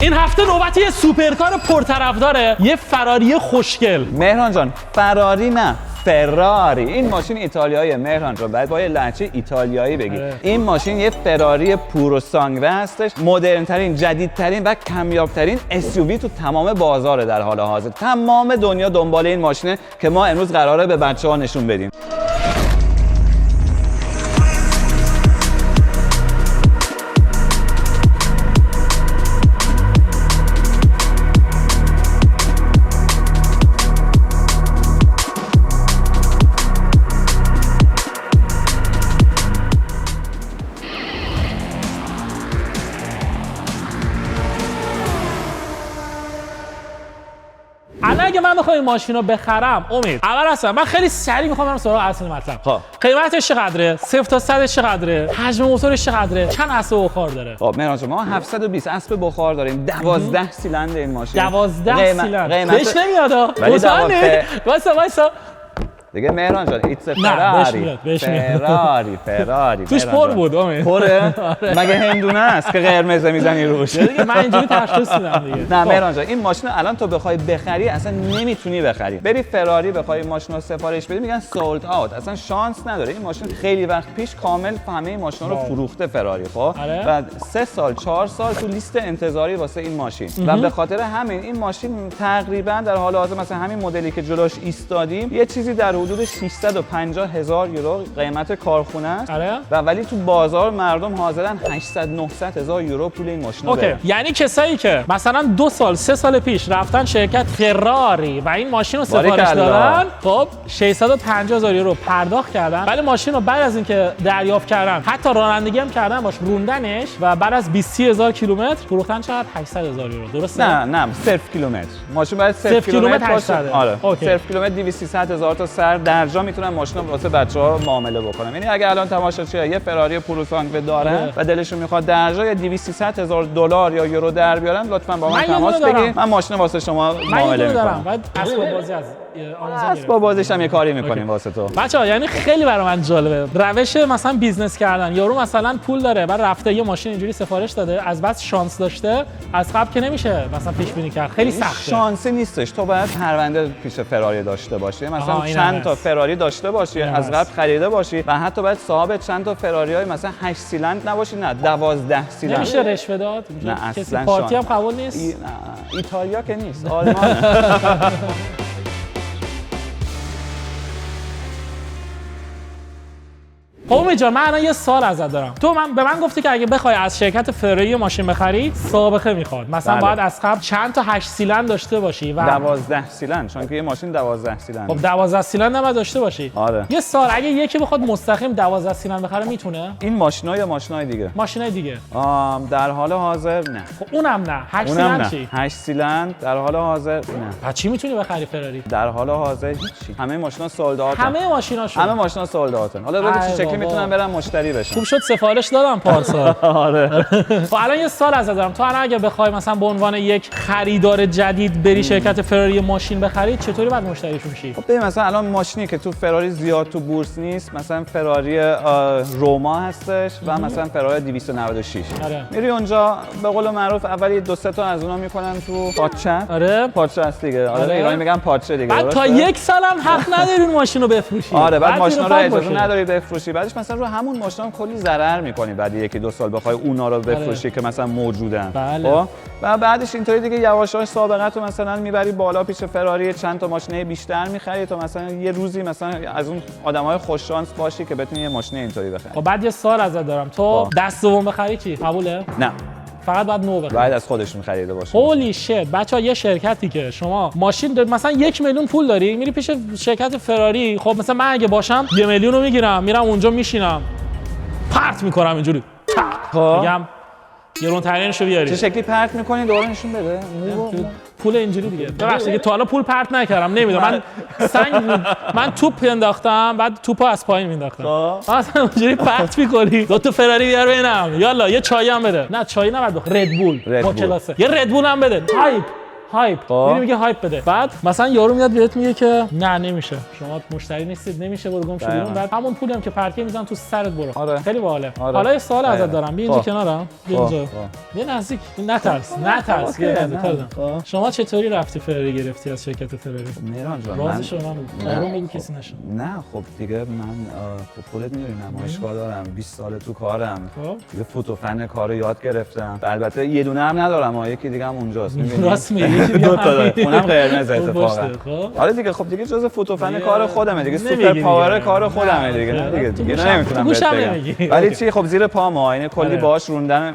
این هفته نوبت یه سوپرکار پرطرفداره، یه فراری خوشگل. مهران جان، فراری نه، فراری. این ماشین ایتالیاییه مهران جان، باید با یه لهجه ایتالیایی بگی. این ماشین یه فراری پورو سانگوه هستش، مدرن ترین، جدیدترین و کمیاب ترین SUV تو تمام بازاره در حال حاضر. تمام دنیا دنبال این ماشینه که ما امروز قراره به بچه‌ها نشون بدیم. الان اگه من بخوام این ماشین رو بخرم، امید، اول اصلا من خیلی سریع میخوام برم سراغ اصل مطلب. خب قیمتش چقدره؟ 0 تا 100 چقدره؟ حجم موتورش چقدره؟ چند اسب بخار داره؟ خب مهران جان، ما 720 اسب بخار داریم، 12 سیلندر این ماشین. 12 سیلندر. بهش نمیاد. وایسا دیگه مهران جان، ایتس فراری. فراری توش پر بود امید. پره؟ مگه هندونه است که قرمز میزنی روش؟ دیگه من اینجوری تشخیص میدم دیگه. نه مهران جان، این ماشین الان تو بخوای بخری اصلا نمیتونی بخری. بری فراری بخوای این ماشین رو سفارش بدی میگن سولد اوت، اصلا شانس نداره. این ماشین خیلی وقت پیش کامل همه این ماشینا رو فروخته فراری. خب و 3 سال 4 سال تو لیست انتظاری واسه این ماشین و به خاطر همین این ماشین تقریبا در حال حاضر مثلا همین مدلی که جلوش ایستادیم یه چیزی در حدود 650,000 یورو قیمت کارخونه است. و ولی تو بازار مردم حاضرن 800-900,000 یورو پول این ماشین رو بدن. یعنی کسایی که مثلا 2 سال 3 سال پیش رفتن شرکت فراری و این ماشین رو سفارش دادن، خب 650,000 یورو پرداخت کردن، ولی ماشین رو بعد از اینکه دریافت کردن حتی رانندگی هم کردن باش، روندنش و بعد از 20,000 کیلومتر فروختن چقدر 800,000 یورو. درسته؟ نه صرف کیلومتر. ماشین باید صرف کیلومتر باشه. آره صرف کیلومتر 200-300,000 تا سر درجا میتونن ماشینا واسه بچه‌ها معامله بکنن. یعنی اگه الان تماشاچی یه فراری پورو سانگوه دارن و دلشون میخواد درجا یا 200-300,000 دلار یا یورو در بیارن، لطفاً با من تماس بگیرید. من ماشین واسه شما معامله میکنم. بعد اسباب بازی از اسباب بازیش هم یه کاری میکنیم واسه تو. بچه‌ها یعنی خیلی برای من جالبه روش مثلا بیزنس کردن. یارو مثلا پول داره، بعد رفته یه ماشین اینجوری سفارش داده، از بس شانس داشته، از قبل که نمیشه مثلا پیش بینی کرد. خیلی سخته. شانسی نیستش، تو باید پرونده پیش فراری داشته باشی، مثلا چند تا فراری داشته باشی، از قبل خریده باشی و حتی باید صاحب چند تا فراریای مثلا 8 سیلندر نباشی، نه 12 سیلندر. نمیشه رشوه داد؟ نه کسی پارتی هم قبول نیست. ایتالیا که نیست، آلمان. امید جان، من الان یه سوال ازت دارم. تو به من گفتی که اگه بخوای از شرکت فراری ماشین بخری سابقه میخواد، مثلا باید از قبل چند تا 8 سیلندر داشته باشی و 12 سیلندر، چون که یه ماشین 12 سیلندر. خب 12 سیلندر هم داشته باشی. آره. یه سوال، اگه یکی بخواد مستقیم 12 سیلندر بخره میتونه؟ این ماشینا یا ماشینای دیگه؟ ماشینای دیگه. در حال حاضر نه. خب اونم نه. 8 سیلندر چی؟ 8 سیلندر در حال حاضر نه. پس چی میتونی بخری فراری؟ در حال حاضر هیچی. همه ماشینا سولد اوت. همه ماشینا سولد اوتن. حالا ببین چه شکلی میتونن برن مشتری بشن. خوب شد سفارش دادم پارسال. آره. خب الان یه سوال ازت دارم. تو الان اگه بخوای مثلا به عنوان یک خریدار جدید بری شرکت فراری ماشین بخری، چطوری باید مشتریشون شی؟ خب ببین مثلا الان ماشینی که تو فراری زیاد تو بورس نیست، مثلا فراری روما هستش و مثلا فراری 296. آره. میری اونجا به قول معروف اولی 2-3 تا از اونها میکنن تو پاچه. آره. پاچه است دیگه. آره ایرانی میگن پاچه دیگه. بعد تا 1 سال هم حق نداری اون ماشینو بفروشی. آره بعد ماشینا رو اجازه نداری بفروشی. بعدش مثلا رو همون ماشینا کلی ضرر میکنی بعد 1-2 سال بخوای اونا رو بفروشی که مثلا موجودن. بله. و بعدش اینطوری دیگه یواش یواش سابقه تو مثلا میبری بالا پیش فراری، چند تا ماشینه بیشتر میخری تا مثلا یه روزی مثلا از اون آدمای خوش شانس باشی که بتونی یه ماشین اینطوری بخری. خب بعد یه سوال ازت دارم. تو دست دوم بخری چی؟ قبوله؟ نه. فقط باید نو بخری. باید از خودشون خریده باشه. هولی شت. بچه‌ها یه شرکتی که شما ماشین داری مثلا 1 میلیون پول داری، میری پیش شرکت فراری، خب مثلا من اگه باشم 1 میلیون رو میگیرم، میرم اونجا میشینم پرت میکنم اینجوری. میگم گرون‌ترینشو بیاری. چه شکلی پرت می‌کنی؟ دوباره نشون بده. پول اینجوری دیگه. ببخشید دیگه تا حالا پول پرت نکردم، نمیدونم. من توپ انداختم، بعد توپو از پایین مینداختم. مثلا اینجوری پرت می‌کنی. 2 تا فراری بیار ببینم. یالا یه چای هم بده. نه چای نباید بخور. ردبول با کلاسه. یه ردبول هم بده. هایپ هایپ خب. میری میگه هایپ بده. بعد مثلا یارو میاد بهت میگه که نه نمیشه، شما مشتری نیستید، نمیشه، برو گم شو بیرون. بعد همون پولی هم که پرکی میزنن تو سرت برو. آره. خیلی باحاله. آره. حالا یه سوال ازت خیلی. دارم، بیا اینجا خب. کنارم، بیا اینجا. بیا نزدیک، نترس بیا نزدیک. شما چطوری رفتی فراری گرفتی از شرکت فراری؟ مهران جان رازش رو من آروم بگو کسی نشه. نه خب دیگه من خب خودت میدونی نمایشگاه دارم، 20 سال تو کارم، دیگه فوتو فن کارو یاد گرفتم. البته یه دونه هم ندارم، یکی دیگه هم اونجاست. راست میگی، دو تا دارم، اونم قرمز اتفاقا. خب آره دیگه خب دیگه جزء فوتو فن کار خودمه دیگه، سوپر پاور کار خودمه دیگه نمیتونم بهت بگم. ولی چی خب زیر پام اینه کلی باهاش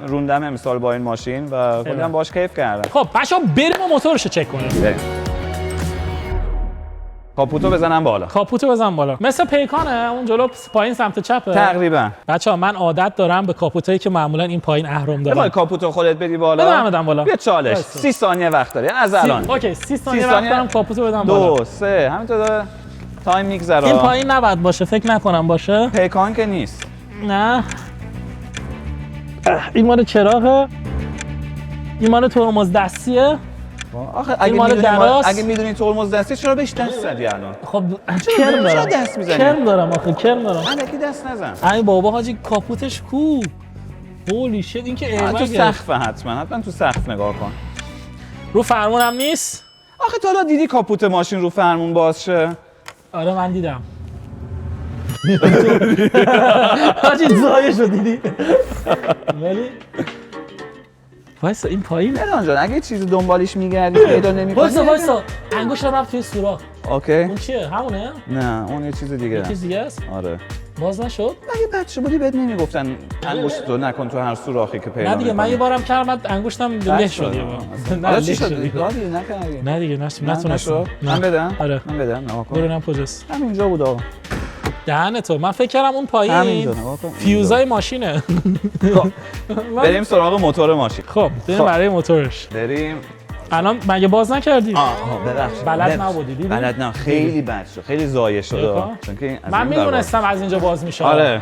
روندم امسال با این ماشین و کلی هم باهاش کیف کردم. خب بچه‌ها بریم و موتورشو چک کنیم. بریم. کاپوتو بزنم بالا. کاپوتو بزن بالا. مثل پیکانه اون جلو پایین سمت چپه. تقریبا. بچه‌ها من عادت دارم به کاپوتایی که معمولا این پایین اهرم دارن. بخوای کاپوتو خودت بدی بالا. بدم بالا. بیا چالش. 30 ثانیه وقت داری از الان. اوکی 30 ثانیه وقت دارم کاپوتو بدم بالا. 2 3 همینطور داره تایم میگذره. این پایین نباید باشه، فکر نکنم باشه. پیکان که نیست. نه. این مال چراغه. این مال ترمز دستیه. آخه اگه میدونی ترمز دستی چرا بهش دست زدی الان؟ خب کرم دارم. دست میزنی؟ کرم دارم آخه، کرم دارم. الکی دست نزن. ای بابا حاجی کاپوتش کو. هولی شت، این که تو ایربگه. سقفه حتما تو سقف نگاه کن. رو فرمونم نیست؟ آخه تا حالا دیدی کاپوت ماشین رو فرمون باز شه؟ آره من دیدم. حاجی زایه شو دیدی؟ ولی وایسا این پایین. مهران جان اگه چیزی دنبالش میگردی پیدا نمی‌کنی. وایسا انگشت رفت توی سوراخ. اوکی. اون چیه؟ همونه؟ نه اون یه چیز دیگه. یه چیز دیگه است؟ آره. باز نشد؟ اگه بچه بودی بهت نمیگفتن انگشتتو نکن تو هر سوراخی که پیدا نه دیگه من می‌کنی. یه بارم کردم انگشتم له شد یه بار. حالا چی شد؟ دادی نکردی. نه دیگه نتونستم. من بدم؟ آره. من بدم نگاه کن. برونم کجاست؟ همینجا بود آقا. دهن تو من فکر کردم اون پایین همینجا نگاه کن. فیوزای ماشینه. بریم سراغ موتور ماشین. خب بریم برای موتورش. بریم. الان مگه باز نکردی؟ ببخشید. بلد نبودی دیدی؟ بلد نه خیلی بد شد. خیلی ضایع شده. چون که من میدونستم از اینجا باز میشه. آره.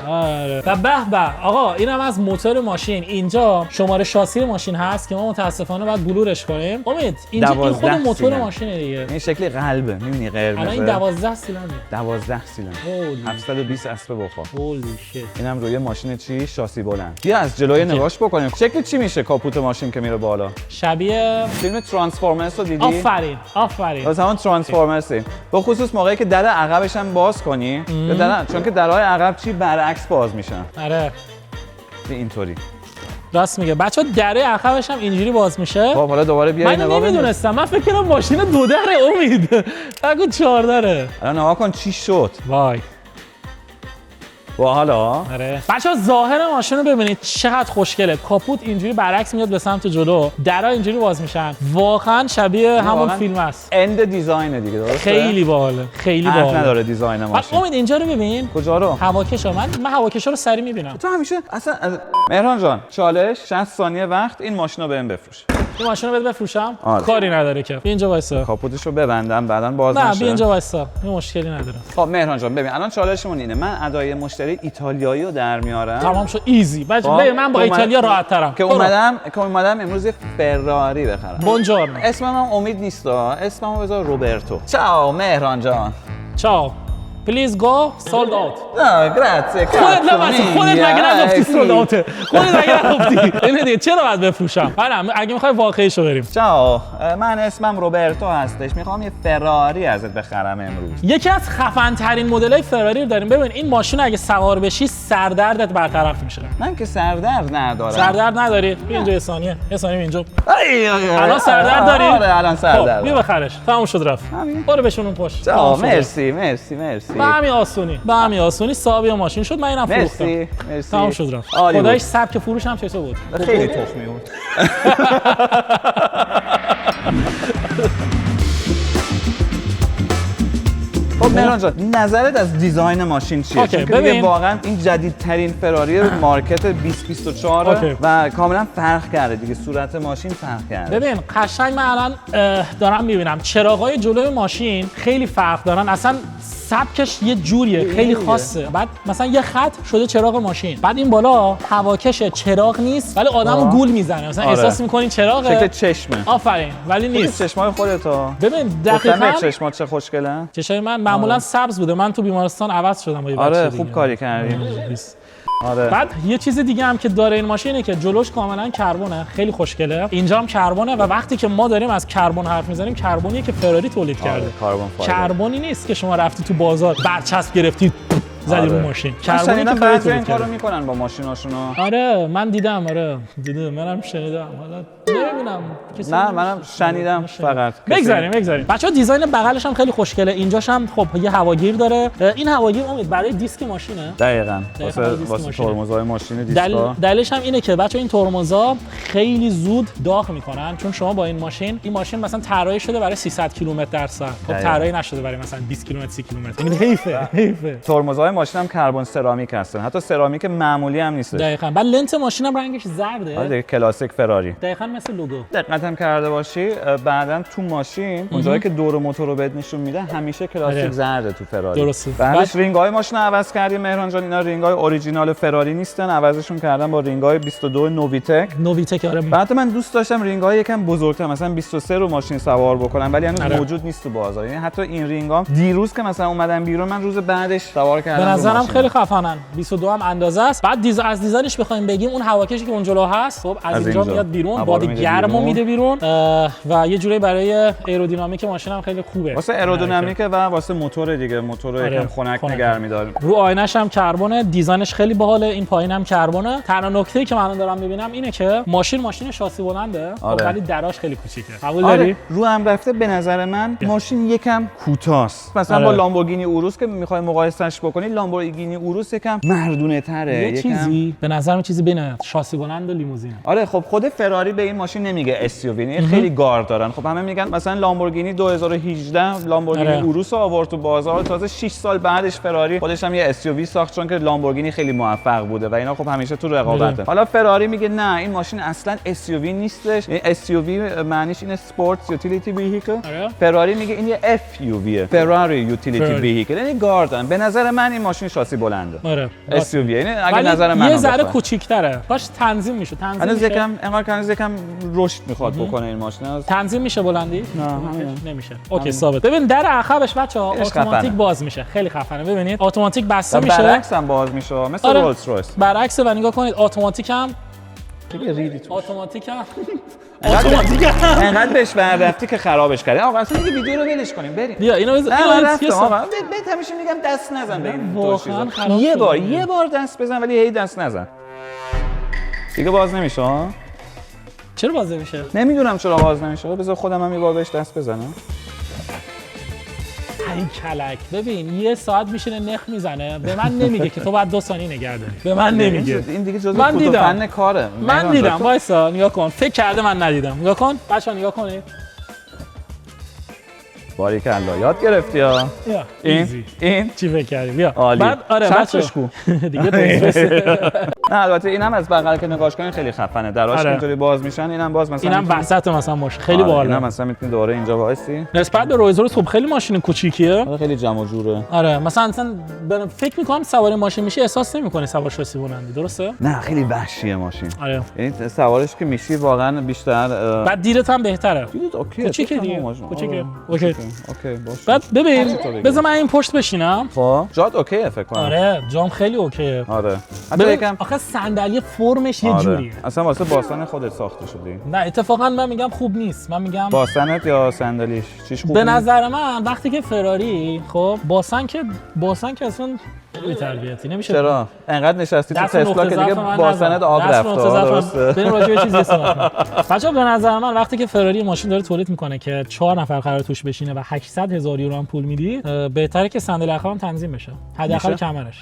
و به آقا اینم از موتور ماشین. اینجا شماره شاسی ماشین هست که ما متاسفانه باید بلورش کنیم. امید اینجا این خود موتور ماشینه دیگه. این شکلی قلبه. میبینی قرمزه. الان این 12 سیلندر. 12 سیلندر. 720 اسب بخور. هولی شت. اینم روی ماشین چی؟ شاسی بلند. بیا از جلوی نگاش بکنیم. شکل چی میشه کاپوت ماشین که میره بالا؟ شبیه فیلم ترانسفورمرز رو دیدی؟ آفرین. واسه همون ترانسفورمرز. به خصوص موقعی که در عقبش هم باز کنی، چون که درهای عقب چی برعکس باز میشن. آره. اینطوری. راست میگه. بچه‌ها دره عقبش هم اینجوری باز میشه. خب حالا دوباره بیا نگاه من نمیدونستم. من فکر کردم ماشین 2 دره امید. بگو 4 دره. الان نگاه کن چی شد. وای. با حالا آره. بچه‌ها ظاهر ماشین رو ببینید چقدر خوشگله. کاپوت اینجوری برعکس میاد به سمت جلو، درا اینجوری باز میشن. واقعا شبیه همون فیلم است. اند دیزاین دیگه درسته؟ خیلی باحاله. خیلی باحاله. نداره دیزاین ماشین. امید اینجا رو ببین. کجا رو؟ هواکشا. من هواکشا رو سری میبینم. تو همیشه اصلا مهران جان چالش 60 ثانیه وقت این ماشین رو بهم بفروش. این ماشین رو بده بفروشم؟ آره. کاری نداره که. بیا اینجا وایسا. کاپوتش رو ببندم بعداً باز نشه. نه بیا اینجا وایسا. این مشکلی نداره. خب مهران جان ببین الان چالشمون اینه. من ادای مشتری ایتالیایی رو در میارم. تمام شد ایزی. ببین من با ایتالیا راحت ترم. که اومدم امروز فراری بخرم. بونجورنو. اسمم هم امید نیستا. اسممو بذار روبرتو. چاو مهران جان. چاو. پلیز گو سولد اوت. نه گراتسی. خودت مگه نگفتی سولد اوت؟ خودت مگه نگفتی؟ اینه دیگه چرا باید بفروشم؟ منم اگه میخوای واقعیشو بریم. چاو من اسمم روبرتو هستش. میخوام یه فراری ازت بخرم امروز. یکی از خفن ترین مدلای فراری رو داریم. ببین این ماشین اگه سوار بشی سردردت برطرف میشه. من که سردرد ندارم. سردرد نداری؟ بیا اینجا یه ثانیه اینجا. الان سردرد داری؟ آره الان سردرد. بیا بخرش. تموم شد رفت. برو بشون اون پشت. مرسی. به همین آسونی صاحب ماشین شد. من اینم فروختم. مرسی. تمام شد رفت. خدایش سبک فروش هم چطور بود؟ خیلی تخمی بود. خب مهران جان نظرت از دیزاین ماشین چیه؟ چون که دیگه واقعا این جدیدترین فراری مارکت 2024 و کاملا فرق کرده دیگه. صورت ماشین فرق کرده. ببین قشنگ من الان دارم میبینم چراغای جلوی ماشین خیلی فرق دارن. اصلا سبکش یه جوریه خیلی خاصه. بعد مثلا یه خط شده چراغ ماشین، بعد این بالا هواکش چراغ نیست ولی آدمو گول میزنه، مثلا احساس می‌کنی چراغه، شکل چشمه. آفرین ولی نیست. چشمای خودتا ببین دقیقاً چشمات چه خوشگلن. چشای من معمولا سبز بوده، من تو بیمارستان عوض شدم با یه بچه آره دیگه. خوب کاری کردی. آره. بعد یه چیز دیگه هم که داره این ماشینه که جلوش کاملا کربونه، خیلی خوشگله. اینجا هم کربونه و وقتی که ما داریم از کربن حرف میزنیم، کربونیه که فراری تولید کرده. کربونی نیست که شما رفتی تو بازار برچسب گرفتی زدی رو ماشین. کربونی که بعضی این کارو میکنن با ماشیناشون. آره من دیدم، دیدم، منم شنیدم. حالا نمیدونم نه منم شنیدم فقط. بگذاریم. بچه‌ها دیزاین بغلش هم خیلی خوشگله. اینجاش هم خب یه هواگیر داره. این هواگیر امید برای دیسک ماشینه. دقیقاً. واسه ترمزهای ماشین دیسکا. دلیلش هم اینه که بچه‌ها این ترمزها خیلی زود داغ میکنن، چون شما با این ماشین مثلا طراحی شده برای 300 کیلومتر در ساعت. خب طراحی نشده برای مثلا 20 کیلومتر 30 کیلومتر. این حیفه. ترمزهای ماشین هم کربن سرامیک هستن، حتی سرامیک معمولی هم نیست. دقیقاً. بعد لنت ماشین هم رنگش زرده. آره کلاسیک فراری. دقیقاً مثل لوگو. دقت هم کرده باشی بعداً تو ماشین اونجایی که دور موتور رو بهت نشون میده همیشه کلاسیک زرده تو فراری. درسته. بعدش رینگ‌های ماشین رو عوض کردیم مهران جان، اینا رینگ‌های اوریجینال فراری نیستن، عوضشون کردن با رینگ‌های 22 نوویتک. آره. بعد من دوست داشتم رینگ‌های یکم بزرگتر مثلا 23 رو ماشین سوار بکنم، ولی هنوز موجود نیست تو بازار. یعنی حتی این رینگ‌ها دیروز که مثلا اومدن بیرون من روز بعدش سوار کردم. به نظرم خیلی خفنن. 22 هم اندازه است. بعد از دیزاینش بخوایم بگیم، اون هواکشی که اون جلو هست خب از اینجا میاد بیرون، باد گرمو میده بیرون و یه جوری برای ایرودینامیک ماشین هم خیلی خوبه. واسه ایرودینامیک و واسه موتور دیگه، موتور یکم خنک نگه می‌داره. رو آینه‌ش هم کربونه، دیزاینش خیلی باحاله. این پایین هم کربونه. تنها نکته‌ای که من دارم می‌بینم اینه که ماشین شاسی بلنده ولی دراش خیلی کوچیکه. قبول داری؟ رو هم رفته به نظر من ماشین یکم کوتاست. مثلا با لامبورگینی اوروس که می‌خوای مقایسهش بکنی، لامبورگینی اوروس یکم مردونه‌تره. یه چیزی به نظر من چیزی بین شاسی بلند و لیموزینه. آره خب خود فراری به این ماشین نمیگه SUV، خیلی گارد دارن. خب همه میگن مثلا لامبورگینی 2018 لامبورگینی اوروس آورد تو بازار، تازه 6 سال بعدش فراری خودش هم یه SUV ساخت، چون که لامبورگینی خیلی موفق بوده و اینا خب همیشه تو رقابته. حالا فراری میگه نه این ماشین اصلا SUV نیستش. این SUV معنیش اینه سپورتس یوتیلیتی ویهیکل. فراری میگه این یه FUV، فراری یوتیلیتی ویهیکل، یعنی گاردن. به نظر من این ماشین شاسی بلنده. آره SUV، یعنی اگه نظر من یه ذره کوچیک‌تره. باش تنظیم میشه. هنوز یکم رشد میخواد بکنه این ماشین. تنظیم میشه بلندی؟ نه نمیشه. اوکی ثابت. ببین در عقبش بچه‌ها اتوماتیک باز میشه. خیلی خفنه. ببینید اتوماتیک بسته میشه. برعکس هم باز میشه مثل رولز رویس. برعکس و نگاه کنید اتوماتیک هم انقدر بهش رفتی که خرابش کردی. آقا اصلا دیگه ویدیو رو ولش کنیم بریم. بیا اینو بهت همیشه میگم دست نزن به این یه بار دست بزن ولی هی دست نزن. دیگه باز نمیشه. چرا باز نمیشه؟ نمیدونم چرا باز نمیشه. بذار خودم هم یه بار بهش دست بزنم. این کلک ببین یه ساعت میشینه نخ میزنه، به من نمیگه که تو باید 2 ثانیه نگه داری. به من نمیگه. این دیگه جزء فوتو فن کاره. من دیدم. وایسا نگاه کن. فکر کرده من ندیدم. نگاه کن. بچه‌ها نگاه کنید. باریکلا یاد گرفتی ها. این چی فکر کردی؟ بیا. بعد آره بچه‌ها دیگه نه البته اینم از بغل که نگاش کنین خیلی خفنه. دراش اینطوری باز میشن، اینم باز مثلا اینم وسط مثلا ماشین خیلی باحاله. اینم مثلا میتونی دوره اینجا وایسی. نسبت به رویز رویس خب خیلی ماشین کوچیکیه. آره خیلی جمع و جوره. آره مثلا فکر می‌کنم سوار ماشین میشی احساس نمی‌کنی سوار شاسی بلندی، درسته؟ نه خیلی وحشیه ماشین. آره یعنی سوارش که میشی واقعا بیشتر بعد دیرت هم بهتره. دیرت اوکی. کوچیکه دیگه. کوچیکه. اوکی باشه. بعد ببین بذار من این پشت بشینم. خب جات اوکیه فکر کنم. آره جام خیلی اوکیه. آره آخه صندلی فرمش یه جوریه. اصلا واسه باسن خودت ساخته شده. نه اتفاقا من میگم خوب نیست. من میگم باسنت یا صندلیش چیش خوبه؟ به نظر من وقتی که فراری خب باسن که اصلا خیلی تربیتی نمیشه. چرا؟ انقدر نشستی تو تسلا که دیگه باسنت آب رفته. بریم راجع به چیزی صحبت کنیم. بچه‌ها به نظر من وقتی که فراری ماشین داره تولید میکنه که 4 نفر قرار توش بشینه و 800,000 یورو هم پول میدی، بهتره که صندلی عقبم تنظیم بشه. حداقل کمرش.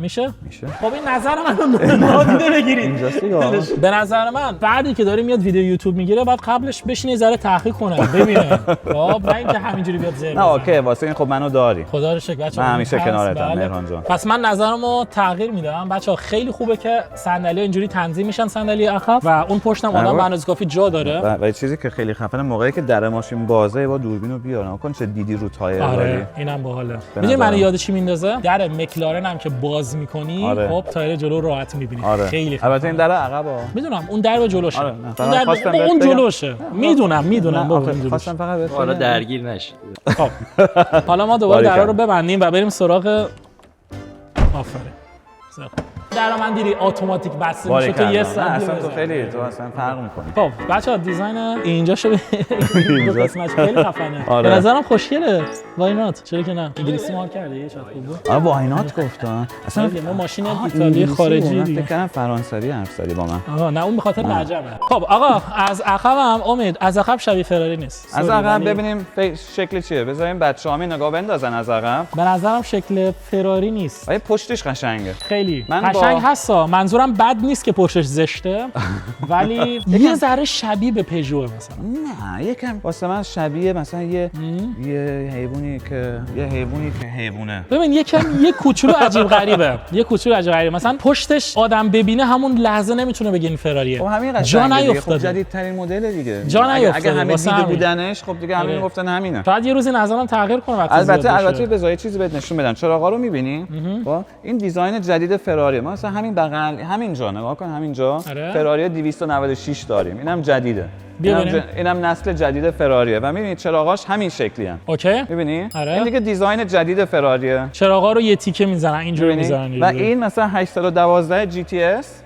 میشه؟ خب این نظر منو نادیده بگیرید. به نظر من بعدی که داره میاد ویدیو یوتیوب میگیره بعد قبلش بشینه ذره تحقیق کنه ببینه. خب نه اینکه همینجوری بیاد زیر. نه اوکی واسه این خب منو داری. خدا رو شکر بچه‌ها. من همیشه کنارتم مهران جان. پس من نظرمو تغییر میدم بچه‌ها. خیلی خوبه که صندلی اینجوری تنظیم میشن، صندلی عقب و اون پشتم آدم به اندازه کافی جا داره. و چیزی که خیلی خفنه موقعی که در ماشین بازه با دوربینو بیارن کن چه دیدی رو تایر. آره اینم باحاله. میدونی من یاد چی میندازه؟ در مکلارن هم که باز میکنی خب تایر جلو راحت میبینی. خیلی البته این در عقبه. میدونم اون در به جلوشه. اون در اون جلوشه. میدونم بابا اون خواستم فقط حالا درگیر نشید. خب حالا ما دوباره درا رو ببندیم و بریم سراغ آفرین. در من دیدی اتوماتیک بسته میشه تو یه ساعت. اصلا تو خیلی تو اصلا فرق می‌کنی. خب بچه‌ها دیزاین اینجا شده این قسمت خیلی خفنه. به نظرم خوشگله. وای نات چرا که نه؟ انگلیسی مال کرده یه چات خوبه. وای نات گفتن. اصلا ما ماشین ایتالیایی خارجی دیگه. فکر کنم فرانسوی حرف زدی با من. آها نه اون به خاطر لهجه‌مه. خب آقا از عقبم امید از عقب شبیه فراری نیست. از عقب ببینیم شکل چیه. بذاریم بچه‌ها می نگاه بندازن از عقب. به نظرم شکل فراری نیست. ولی پشتش قشنگه. خیلی قشنگ هستا. منظورم بد نیست که پشتش زشته ولی یه ذره شبیه به پژو مثلا. نه یکم واسه من شبیه مثلا یه حیوانی که حیوونه. ببین یه کوچولو عجیب غریبه. مثلا پشتش آدم ببینه همون لحظه نمیتونه بگه این فراریه. خب همین قشنگه. خب جدیدترین مدل دیگه. اگه همه دیده بودنش خب دیگه همین گفتن همینه. شاید یه روزی نظرم تغییر کنه وقتی البته بذار چیزی بهت نشون بدم. چراغا رو می‌بینی؟ خب این دیزاین جدید فراریه. ما مثلا همین بغل همینجا نگاه کن همینجا فراری 296 داریم. اینم جدیده. اینم نسل جدید فراریه و می‌بینید چراغاش همین شکلی ان. اوکی می‌بینی؟ این دیگه دیزاین جدید فراریه. چراغا رو یه تیکه می‌زنن اینجوری می‌زنن. و این مثلا 812 جی تی اس.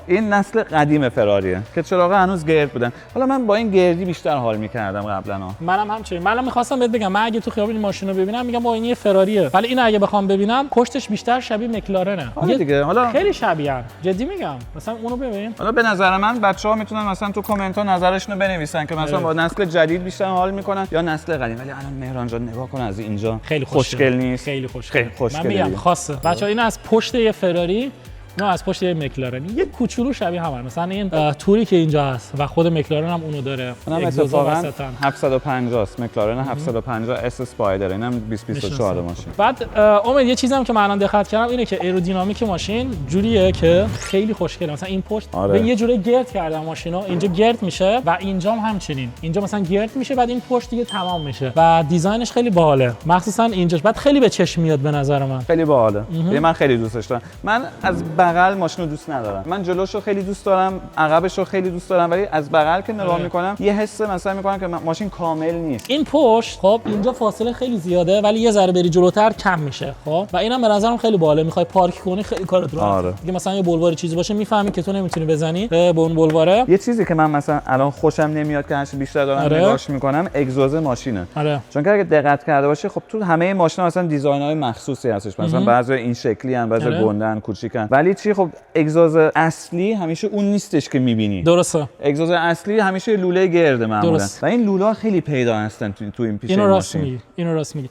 این نسل قدیم فراریه که چراغا هنوز گرد بودن. حالا من با این گردی بیشتر حال می‌کردم قبلا. منم همچنین. منم می‌خواستم بهت بگم من اگه تو خیابون این ماشین رو ببینم میگم با این یه فراریه. ولی این اگه بخوام ببینم پشتش بیشتر شبیه مکلارنه. دیگه حالا خیلی شبیه‌ن. جدی میگم. مثلا اونو ببین. حالا به نظر من بچه‌ها میتونن مثلا تو کامنت‌ها نظرشون رو بنویسن که مثلا با نسل جدید بیشتر حال میکنن یا نسل قدیم. ولی الان مهران جان نگاه کن از اینجا خیلی خوشگل نیست. خیلی خوشگل. من میگم خاصه. بچه‌ها این از پشت یه فراری نه از پشت یه مکلارن یه کوچولو شبیه همن. مثلا این توری که اینجا هست و خود مکلارن هم اونو داره. اونم اتفاقا 750 است. مکلارن 750 اس اسپایدر. اینم 2024 ماشین. بعد امید یه چیزی هم که من الان دقت کردم اینه که ایرودینامیک ماشین جوریه که خیلی خوشگله. مثلا این پشت به یه جوری گرد کردن ماشینو. اینجا گرد میشه و اینجا هم همچنین. اینجا مثلا گرد میشه بعد این پشت دیگه تمام میشه و دیزاینش خیلی باحاله. مخصوصا اینجاش بعد خیلی به چشم میاد به نظر من. خیلی باحاله. من خیلی دوستش دارم. من از بغل ماشینو دوست ندارم. من جلوشو خیلی دوست دارم، عقبشو خیلی دوست دارم ولی از بغل که نگاه میکنم یه حس مثلا میکنم که ماشین کامل نیست. این پشت خب اینجا فاصله خیلی زیاده ولی یه ذره بری جلوتر کم میشه. خب و اینم به نظرم خیلی باحاله. میخوای پارک کنی خیلی کارت راحته. دیگه مثلا یه بلوار چیزی باشه میفهمی که تو نمیتونی بزنی به اون بلواره. یه چیزی که من مثلا الان خوشم نمیاد که هرچی بیشتر دارم نگاهش میکنم اگزوز ماشینه. چون که اگه دقت کرده باشی خب تو همه ماشینا مثلا دیزاین‌های مخصوصی هستش. مثلا بعضی این شکلی ان، بعضی گندن، کوچیکن. ولی چی خب اگزوز اصلی همیشه اون نیستش که می‌بینی. درسته. اگزوز اصلی همیشه لوله گرده معمولا. و این لوله خیلی پیدا هستن تو این پیش ماشین. اینو راست میگی.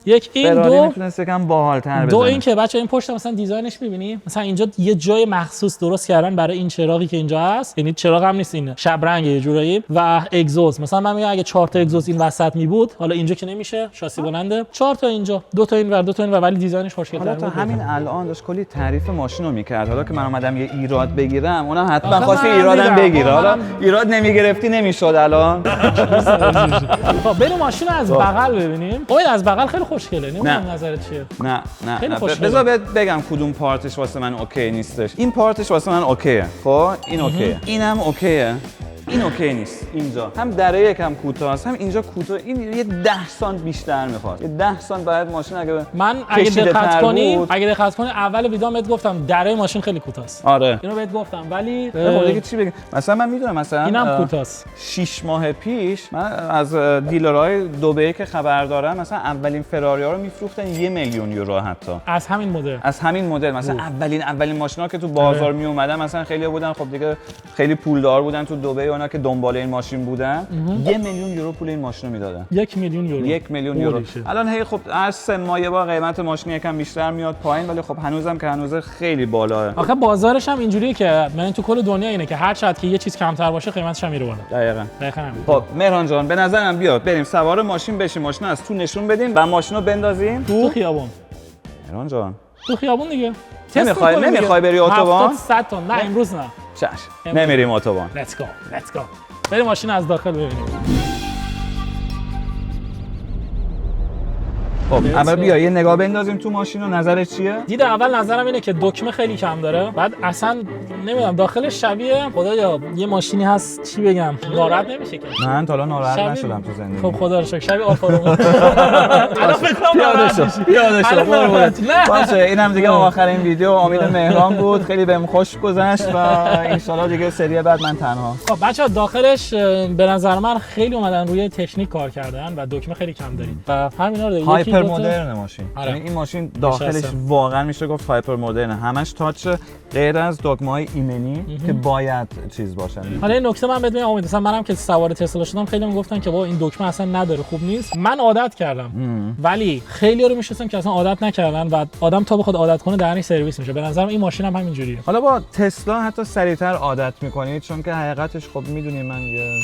یک این دو میتونست یکم باحال‌تر بزنه. دو این که بچا این پشت مثلا دیزاینش می‌بینی؟ مثلا اینجا یه جای مخصوص درست کردن برای این چراغی که اینجا هست. یعنی چراغ هم نیست این. شب رنگ یه جورایی و اگزوز. مثلا من میگم اگه 4 تا اگزوز این وسط می بود، حالا اینجا که نمیشه، شاسی بلنده. 4 تا اینجا، 2 تا این ور، 2 تا این ور ولی دیزاینش خوشگل‌تره. حالا تا همین الان داشت کلی تعریف ماشینو می‌کرد. حالا که من اومدم یه ایراد بگیرم، اونم حتما خواستی ایرادم بگیره. حالا ایراد نمیگرفتی نمیشد الان. خب بریم ماشین از بغل ببینیم. اوید از بغل خیلی خوشگله. نمیدونم نظرت چیه؟ نه بذار بگم کدوم پارتش واسه من اوکی نیستش. این پارتش واسه من اوکیه. خب این اوکیه. اینم اوکیه. این اوکی نیست. اینجا هم دره یکم کوتاست، هم اینجا کوتاه. این یه 10 سانت بیشتر میخواد. یه 10 سانت باید ماشین اگه دقت کنی اول ویدیو بهت گفتم دره ماشین خیلی کوتاست. آره اینو بهت گفتم ولی دیگه چی بگم؟ مثلا من میدونم مثلا اینم کوتاست. 6 ماه پیش من از دیلرهای دبی که خبر دارم مثلا اولین فراری‌ها رو میفروختن 1 میلیون یورو حتی. از همین مدل مثلا اولین ماشینا که تو بازار می اومدن مثلا خیلی بودن خب دیگه خیلی پولدار بودن تو دبی اونا که دنبال این ماشین بودن 1 میلیون یورو پول این ماشین رو میدادن. 1 میلیون یورو. 1 میلیون یورو. الان هی خب هر 3 ماه یه بار قیمت ماشین یکم بیشتر میاد پایین ولی خب هنوزم که هنوز خیلی بالاه. آخه بازارش هم اینجوریه که من تو کل دنیا اینه که هر چقدر که یه چیز کمتر باشه قیمتش هم میره بالا. دقیقاً. خب مهران جان به نظرم بیاد بریم سوار ماشین بشیم، ماشین از تو نشون بدیم و ماشینو بندازیم تو خیابون. مهران جان تو خیابون دیگه. نمیخوای بری اتوبان؟ 70 تا نه امروز نه. چش. نمیریم اتوبان. Let's go. بریم ماشین از داخل ببینیم. خب اول بیا یه نگاه بندازیم تو ماشین و نظرت چیه؟ دید اول نظرم اینه که دکمه خیلی کم داره. بعد اصلا نمیدونم داخلش شبیه خدایا یه ماشینی هست چی بگم ناراحت نمیشه که. من تا حالا ناراحت نشدم تو زندگی. خب خدا رو شکر شبیه آلفا رومئو. الان فکر کنم پیاده شو. باشه اینم دیگه آخرین ویدیو امید مهران بود. خیلی بهم خوش گذشت و ان شاءالله دیگه سری بعد من تنها. خب بچه‌ها داخلش به نظر من خیلی اومدن روی تکنیک کار کردن و دکمه خیلی کم دارین. و همینا رو هایپر مدرن ماشین. یعنی این ماشین داخلش واقعا میشه گفت هایپر مدرن. همش تاچ غیر از دگمه‌های ایمنی که باید چیز باشن. حالا این نکته من بدون امید مثلا منم که سوار تسلا شدم خیلی میگفتن که با این دکمه اصلا نداره خوب نیست. من عادت کردم. ولی خیلی‌ها رو میشناسم که اصلا عادت نکردن و آدم تا بخواد عادت کنه درنش سرویس میشه. به نظرم این ماشین هم همینجوریه. حالا با تسلا حتی سریعتر عادت میکنید چون که حقیقتش خب میدونید من یه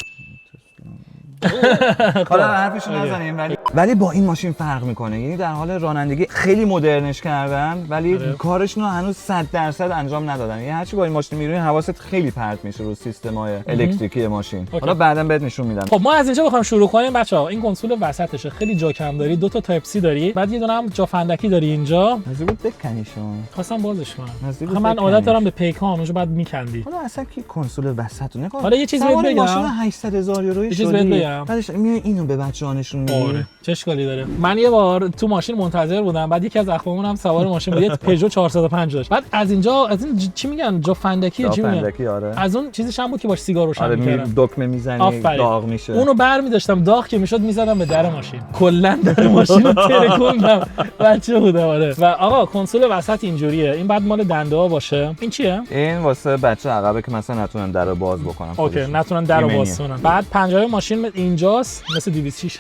حالا حرفشو نزنیم ولی با این ماشین فرق میکنه. یعنی در حال رانندگی خیلی مدرنش کردن ولی کارشون رو هنوز 100% انجام ندادن. یعنی هرچی با این ماشین میرونی حواست خیلی پرت میشه رو سیستم‌های الکتریکی ماشین. حالا بعداً بهت نشون میدم. خب ما از اینجا بخوام شروع کنیم بچه‌ها. این کنسول وسطشه خیلی جا کم داری. دو تا تایپ سی داری. بعد یه دونه هم جا فندکی داری اینجا. نزدیک بکنیشون. خواستم بازش کنم. من عادت دارم به پیکام اونجا بعد میکندی. حالا اصلا کی کنسول وسط رو نگاه. حالا یه چیزی بهت بگم. ماشین 800,000 یورویی شده. بعدش میای اینو به بچه‌ها نشون میدی. چه اشکالی داره؟ من یه بار تو ماشین منتظر بودم بعد یکی از اخوامون هم سوار ماشین بود. یه پژو 405 داشت. بعد از اینجا از این چی میگن جا فندکی چی میگن؟ آره. از اون چیزش هم بود که باش سیگار روشن می‌کردن. دکمه میزنی داغ میشه. اونو برمی‌داشتم داغ که میشد میزدم به در ماشین. کلا در ماشین رو ترکوندم. بچه بودم آره. و آقا کنسول وسط اینجوریه. این بعد مال دنده ها باشه. این چیه؟ این واسه بچه عقبه که مثلا نتونن درو باز بکنن. اوکی نتونن درو باز کنن. بعد پنجره ماشین اینجاست مثل 206.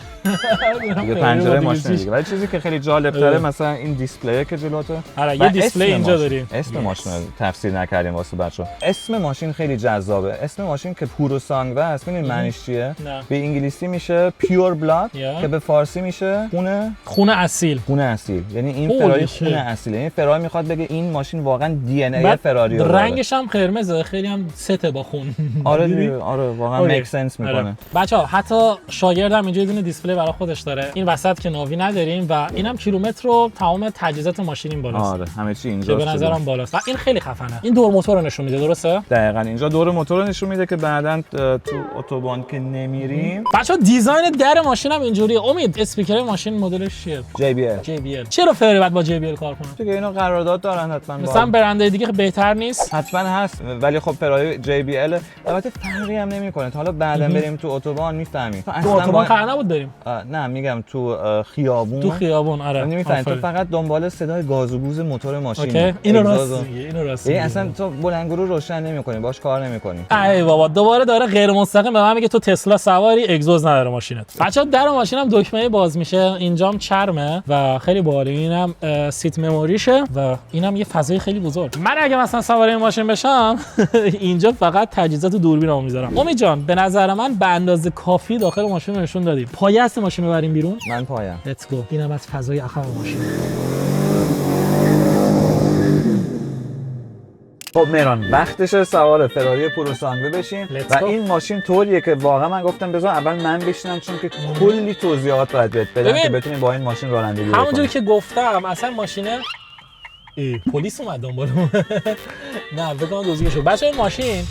دیگه پنجره ماشین دیگه. ولی چیزی که خیلی جالب تره مثلا این دیسپلی که جلوته. آره یه دیسپلی اینجا داریم. اسم ماشین تفسیر نکردیم واسه بچه‌ها. اسم ماشین خیلی جذابه. اسم ماشین که پوروسانگ و اسم این معنیش چیه؟ به انگلیسی میشه پیور بلاد که به فارسی میشه خون اصیل. یعنی این فراری خون اصیل. یعنی فراری میخواد بگه این ماشین واقعا دی ان ای فراری رو داره. رنگش هم قرمزه خیلی هم سته با خون. آره واقعا میک سنس میکنه. بچه‌ها حتی شاگردم اینجا یه دونه دیسپلی برای خودش داره. این وسط که ناوی نداریم و اینم کیلومتر رو تمام تجهیزات ماشین این بالاست. آره همه چی اینجاست. به نظرم بالاست. و این خیلی خفنه. این دور موتور رو نشون میده درسته؟ دقیقاً اینجا دور موتور رو نشون میده که بعداً تو اتوبان که نمیریم. بچه‌ها دیزاین در ماشین هم اینجوریه. امید اسپیکر ماشین مدلش چیه؟ JBL. چرا فراری بعد با JBL کار کنه؟ دیگه اینا قرارداد دارن حتما. مثلا برندهای دیگه بهتر نیست؟ حتما هست ولی خب فراری JBL البته فرقی هم نمیکنه. حالا بعداً بریم تو اتوبان میفهمیم. تو اتوبان قرار نبود بریم. نه میگم تو خیابون آره. نمیفهمی تو فقط دنبال صدای گاز و گوز موتور ماشین. اوکی اینو راست میگی. اصلا تو بلندگو رو روشن نمی‌کنی باش کار نمی‌کنی. ای بابا دوباره داره غیر مستقیم به من میگه تو تسلا سواری اگزوز نداره ماشینت. بچه‌ها در ماشینم دکمه باز میشه اینجام چرمه و خیلی باحاله. اینم سیت مموریشه و اینم یه فضای خیلی بزرگ. من اگه مثلا سوار این ماشین بشم اینجا فقط تجهیزات دوربینمو میذارم. امید جان به نظر من به اندازه کافی داخل ماشین رو نشون دادیم. پایه است ماشین رو بریم بیرون. من پایم. Let's go. اینم از فضای عقب ماشین. خب مهران وقتشه سوار فراری پوروسانگ بشیم و این ماشین طوریه که واقعا من گفتم بذار اول من بشینم چون که کلی توضیحات باید بهت بدم که بتونی با این ماشین رانندگی بکنی. همونجوری که گفتم اصلا ماشینه پلیس اومد دنبالمون. نه بگم دوزیگه شو. بچه‌ها این ماشین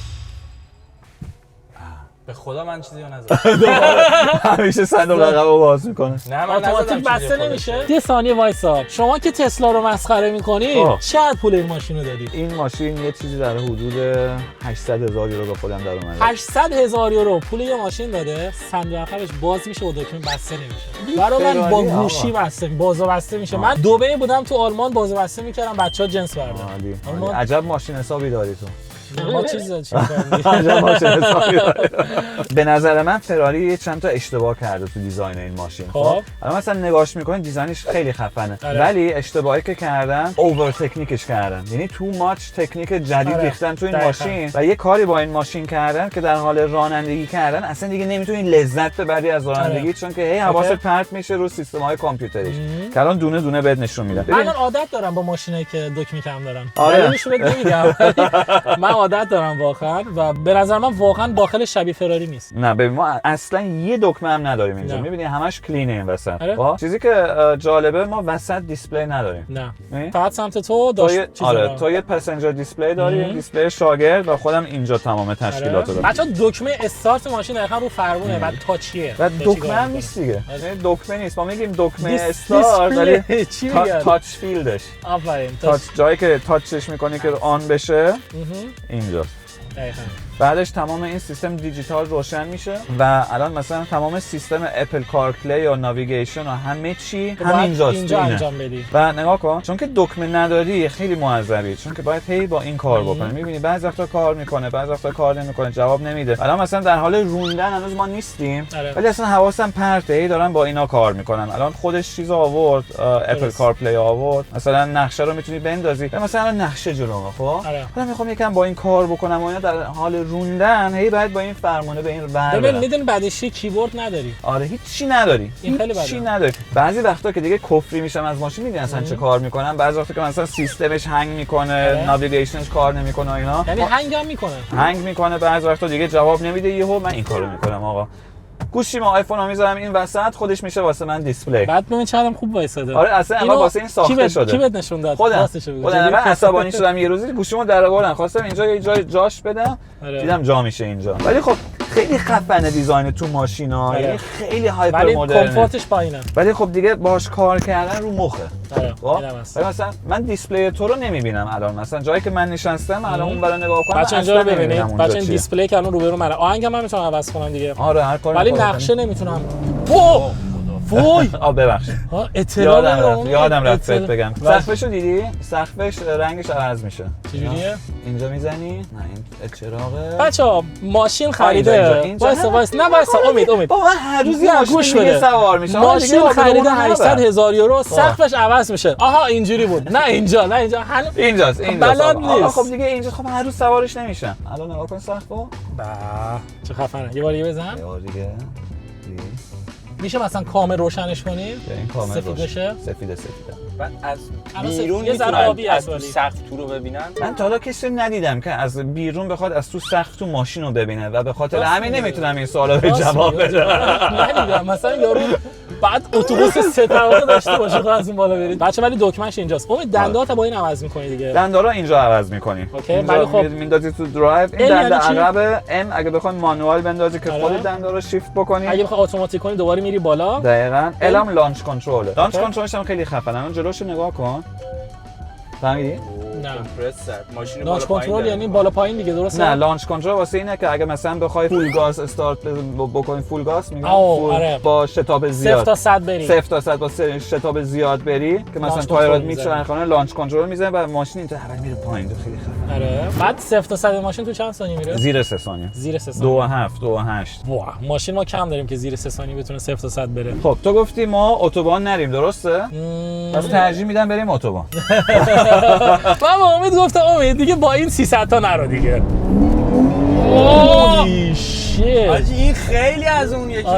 به خدا من چیزی رو نزدم. همیشه صندوق عقبو باز میکنه. نه من اتوماتیک بسته نمیشه. 10 ثانیه وایسا. شما که تسلا رو مسخره میکنی چقدر پول این ماشین رو دادی؟ این ماشین یه چیزی در حدود 800,000 یورو به خودم در اومده. 800,000 یورو پول یه ماشین داده. صندوق عقبش باز میشه و دکمه بسته نمیشه. برای من با گوشی بسته باز و بسته میشه. من دبی بودم تو آلمان باز و بسته میکردم بچه‌ها جنس بردارن. عجب ماشین حسابی داری تو. ما چیز به نظر من فراری چند تا اشتباه کرده تو دیزاین این ماشین. خب الان مثلا نگاش میکنین دیزاینش خیلی خفنه ولی اشتباهی که کردن اوور تکنیکش کردن، یعنی تو ماچ تکنیک جدید ریختن تو این ماشین و یه کاری با این ماشین کردن که در حال رانندگی کردن اصلا دیگه نمیتونی لذت ببری از رانندگی چون که هی حواست پرت میشه رو سیستم‌های کامپیوتریش که الان دونه دونه بهت نشون میدن. من عادت دارم با ماشینایی که دکمه کم دارن. آره میشه بهت نمیگم. من عادت دارم واقعا و به نظر من واقعا داخل شبیه فراری نیست. نه ببین ما اصلا یه دکمه هم نداریم اینجا. میبینی همش کلینه این وسط. چیزی که جالبه ما وسط دیسپلی نداریم. نه فقط سمت تو داشت چیزا. آره تو یه پسنجر دیسپلی داری، دیسپلی شاگرد و خودم اینجا تمام تشکیلاتو دارم. بچا دکمه استارت ماشین دقیقاً رو فرمونه و تاچیه. و دکمه هم نیست دیگه. دکمه نیست. ما میگیم دکمه استارت ولی چی تاچ فیلدش. آفرین. تاچ جایی که تاچش میکنی که آن بشه اینجاست. دقیقاً. بعدش تمام این سیستم دیجیتال روشن میشه و الان مثلا تمام سیستم اپل کارپلی یا ناویگیشن و همه چی همینجاست. اینجا انجام بدی. و نگاه کن چون که دکمه نداری خیلی معذبی، چون که باید هی با این کار بکنی. میبینی بعضی وقتا کار میکنه بعضی وقتا کار نمیکنه، جواب نمیده. الان مثلا در حال روندن هنوز ما نیستیم ولی اصلا حواسم پرته، هی دارن با اینا کار میکنن. الان خودش چیز آورد، اپل کارپلی آورد، مثلا نقشه رو میتونی بندازی مثلا نقشه جلومه. خب حالا میخوام یکم با این کار بکنم و اینا در حال روندن هی بعد با این فرمونه به این ور ببین میدونی بعدش کیبورد نداری. آره هیچی نداری. این خیلی بده. هیچی نداری. بعضی وقتا که دیگه کفری میشم از ماشین میدونی اصلا چه کار میکنن. بعضی وقتا که مثلا سیستمش هنگ میکنه، ناویگیشنش کار نمیکنه اینا. یعنی هنگ هم میکنه. هنگ میکنه بعضی وقتا دیگه جواب نمیده. یهو من این کارو میکنم آقا. گوشی ما آیفون رو میذارم این وسط خودش میشه واسه من دیسپلی. بعد ببین چقدر خوب وایساده. آره اصلا اما واسه این ساخته شده. کی بهت نشون داد؟ راستش بگو. من عصبانی شدم یه روزی گوشیمو درآوردم خواستم اینجا یه جای جاش بدم. دیدم جا میشه اینجا. ولی خب خیلی خفنه دیزاین تو ماشینا، یعنی خیلی هایپر مدرن. ولی کامفورتش پایینه. ولی خب دیگه باش کار کردن رو مخه. آره. مثلا من دیسپلی تو رو نمیبینم الان، مثلا جایی که من نشستم الان اون برا نگاه کنم بچا اینجا رو ببینید. بچا این دیسپلی که الان روبرو منه. آهنگم من میتونم عوض کنم دیگه. آره هر کاری ولی نقشه نمیتونم. وای ببخشید یادم رفت بهت بگم. سقفشو دیدی؟ سقفش رنگش عوض میشه. چجوریه؟ اینجا میزنی؟ نه این چراغه. بچا ماشین خریده. وایس نه امید. بابا هر روز یه ماشین دیگه سوار میشم. ماشین خریده 800,000 یورو، سقفش عوض میشه. آها اینجوری بود. نه اینجا اینجاست. بلد نیست. خب دیگه اینجا خب هر روز سوارش نمیشم. الان نگاه کن سقفو. چه خفنه. یه بار دیگه بزن. یه بار دیگه. میشه مثلا کامل روشنش کنیم؟ این کامل سفید بشه؟ سفیده. بعد از بیرون یه ذره آبی از سقف تو رو ببینن. من تا حالا کسی ندیدم که از بیرون بخواد از تو سقف تو ماشین رو ببینه و به خاطر همین نمیتونم این سوالا رو جواب بدم. ندیدم مثلا یارو بعد اتوبوس 3 طبقه داشته باشه خود از اون بالا برید. بچه ولی دکمهش اینجاست. امید دندات با این عوض می‌کنی دیگه. دندا اینجا عوض می‌کنی. اوکی ولی خب میندازی تو درایو. این دنده عقب ام اگه بخوای مانوال بندازی که خود دندا رو شیفت بکنی. اگه بخوای اتوماتیک کنی دوباره میری بالا. دقیقاً. الان لانچ کنترله. لانچ کنترلش هم خیلی خفنه. اون جلوشو نگاه کن. فهمیدی؟ نه ماشین لانچ کنترل یعنی بالا پایین دیگه درسته؟ نه لانچ کنترل واسه اینه که اگه مثلا بخوای فول گاز استارت بکنی، فول گاز میگن با شتاب زیاد 0 تا 100 بری 0 تا 100 با شتاب زیاد بری که مثلا تایرات میچرخونه لانچ کنترل میزنه و ماشین اینطور اول میره پایین. خیلی خفنه. آره بعد 0 تا 100 ماشین تو چند ثانیه میره؟ زیر 3 ثانیه. زیر 3 ثانیه 2.7 2.8. واه ماشین ما کم داریم که زیر 3 ثانیه بتونه 0 تا 100 بره. خب تو گفتی ما اتوبان نریم درسته؟ پس ترجیح میدم بریم اتوبان. من امید گفتم امید دیگه با این 300 تا نرو دیگه. اوه آجی این خیلی از اون یکی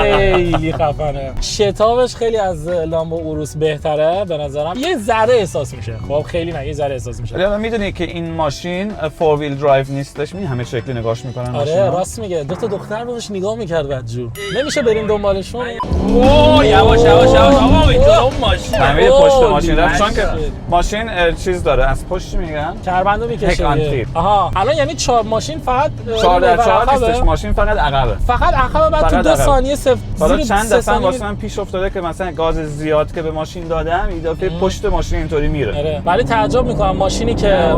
خیلی خفنه. شتابش خیلی از لامبو اوروس بهتره به نظرم. یه ذره احساس میشه. خب خیلی نه یه ذره احساس میشه. الان میدونی که این ماشین 4 ویل درایو نیستش. می همه شکلی نگاش میکنن ماشینا. آره راست میگه. دو تا دختر بهش نگاه میکرد بدجور. نمیشه بریم دنبالشون. اوه یواش آقا اینجا ماشین. همه پشت ماشین رفت چون که ماشین چیز داره از پشت میگن کربندو میکشه. آها الان یعنی ماشین فقط 4x4 نیستش، ماشین فقط عقبه. فقط عقبه بعد تو 2 ثانیه حالا چند دفعه واسه من پیش افتاده که مثلا گاز زیاد که به ماشین دادم این دفعه پشت ماشین اینطوری میره. آره ولی تعجب میکنم ماشینی که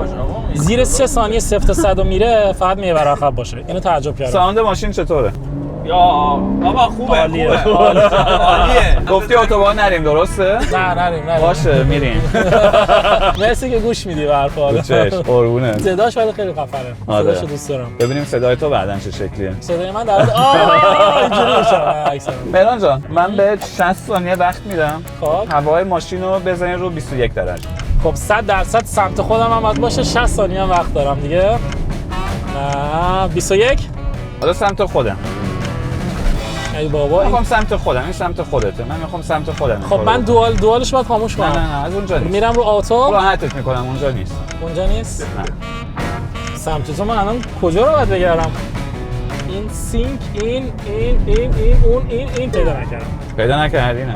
زیر 3 ثانیه 0 تا 100 میره فقط میبره عقب باشه. اینو تعجب کردم. ساوند ماشین چطوره؟ یا بابا خوبه عالیه. خوبه عالیه. گفتی اتوبان نریم درسته؟ نریم باشه میریم. مرسی که گوش میدی به حرفا. چش قربونه. صداش ولی خیلی خفنه. آره. صداشو دوست دارم. ببینیم صدای تو بعدن چه شکلیه. صدای من در اینجوری میشه. مهران جان من به 60 ثانیه وقت میدم. خب هوای ماشین رو بزنین رو 21 درجه. خب 100% سمت خودم هم باید باشه. 60 ثانیه هم وقت دارم دیگه. نه 21. حالا سمت خودم. ای بابا من این... میخوام سمت خودم. این سمت خودته. من میخوام سمت خودم. خب من دوالش باید خاموش کنم. نه از اونجا نیست. میرم رو آتو. راحتت میکنم اونجا نیست. اونجا نیست. نه. سمت تو من الان کجا رو باید بگردم؟ این سینک این اون این پیدا نکردم. پیدا نکردی نه.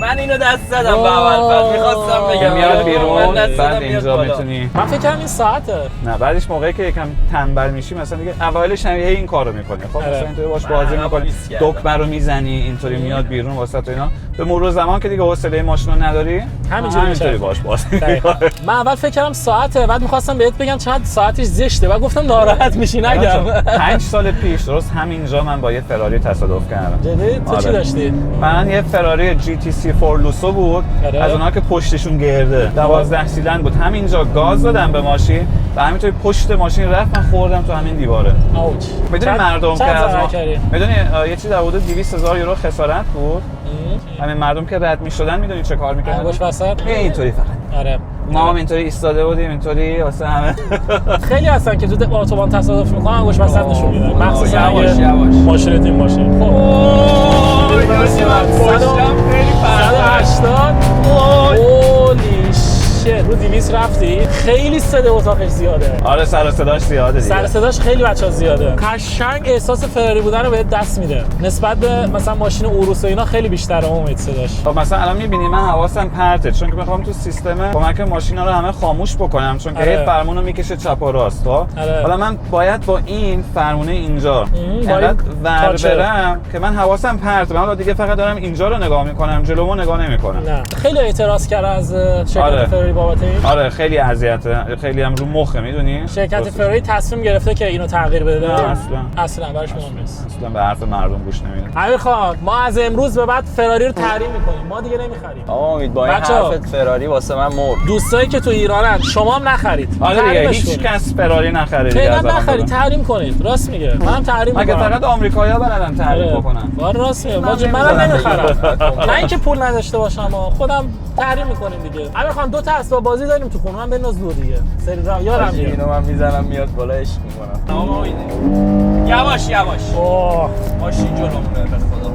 من اینو دست زدم به اول میخواستم بگم میاد بیرون من دست بعد زدم میاد اینجا بالا. میتونی. من فکر کنم این ساعته. نه بعدش موقعی که یکم تنبل میشی مثلا دیگه اوایلش هم این کارو میکنی. خب آره. مثلا اینطوری باش من بازی همون میکنی. لیست کردم. دکمه رو میزنی اینطوری میاد بیرون واسه تو اینا. به مرور زمان که دیگه حوصله ماشین رو نداری همینطوری باش بازی دقیقاً. من اول فکر کردم ساعته بعد می‌خواستم بهت بگم چند ساعتش زشته بعد گفتم ناراحت میشی نگم. 5 سال پیش درست همینجا من با یه فراری تصادف کردم. جدی تو چی آره. داشتی؟ من یه فراری GTC 4 لوسو بود. آره. از اونها که پشتشون گرده 12 سیلندر بود. همینجا گاز دادم به ماشین و همینطوری پشت ماشین رفت من خوردم تو همین دیواره. اوچ. میدونی مردم که از ما کردی؟ میدونی یه چیز در حدود 200,000 یورو خسارت بود. همین مردم که رد میشدن میدونی چه کار میکردن؟ انگوش وسط. اینطوری فقط. آره. ما هم اینطوری ایستاده بودیم اینطوری واسه همه. خیلی هستن که تو اتوبان تصادف میکنن انگوش وسط نشون میدن. مخصوصا یواش، اگه یواش. ماشینت این باشه. خب اوه پشتم خیلی فرق 180 هولی شت رو 200 رفتی خیلی صدای اتاقش زیاده. آره سر و صداش زیاده دیگه. سر صداش خیلی بچه‌ها زیاده. قشنگ احساس فراری بودن رو بهت دست میده. نسبت به مثلا ماشین اوروس و اینا خیلی بیشتره امید صداش. خب مثلا الان می‌بینی من حواسم پرته چون که می‌خوام تو سیستم کمک ماشینا رو همه خاموش بکنم چون که آره. هی فرمونو میکشه چپ و راست. خب آره. حالا من باید با این فرمونه اینجا باید انقدر ور کاچه. برم که من حواسم پرته. من حالا دیگه فقط دارم اینجا رو نگاه می‌کنم جلومو نگاه نمی‌کنم. نه خیلی اعتراض کرده از شرکت آره. فراری بابت این. آره خیلی اذیته خیلی هم رو مخه میدونی شرکت فراری تصمیم گرفته که اینو تغییر بده. نه، اصلا براش مهم نیست. اصلا به حرف مردم گوش نمیده. امیر خان ما از امروز به بعد فراری رو تحریم می‌کنیم. ما دیگه نمی‌خریم. آقا امید با این بچه‌ها. حرفت فراری واسه من مرد. دوستایی که تو ایرانن شما هم نخرید. آره دیگه تحریمش هیچ کنید. کس فراری نخره دیگه فعلا از الان نخرید بعد. تحریم کنید. راست میگه. منم تحریم مگه می‌کنم. فقط آمریکایی‌ها بلدن تحریم بکنن. آره راست میگه. واجب منم نمی‌ذارم نمیخرم. نه اینکه پول نداشته باشم خودم تحریم می‌کنیم دیگه. امیر خان دو تا اسباب بازی داریم تو خونه من بنداز دو دیگه. سری راه یارم میاد. اینو من میزنم میاد بالا عشق میکنم. آقا امید یواش یواش اوه ماشین جلومونه به خدا.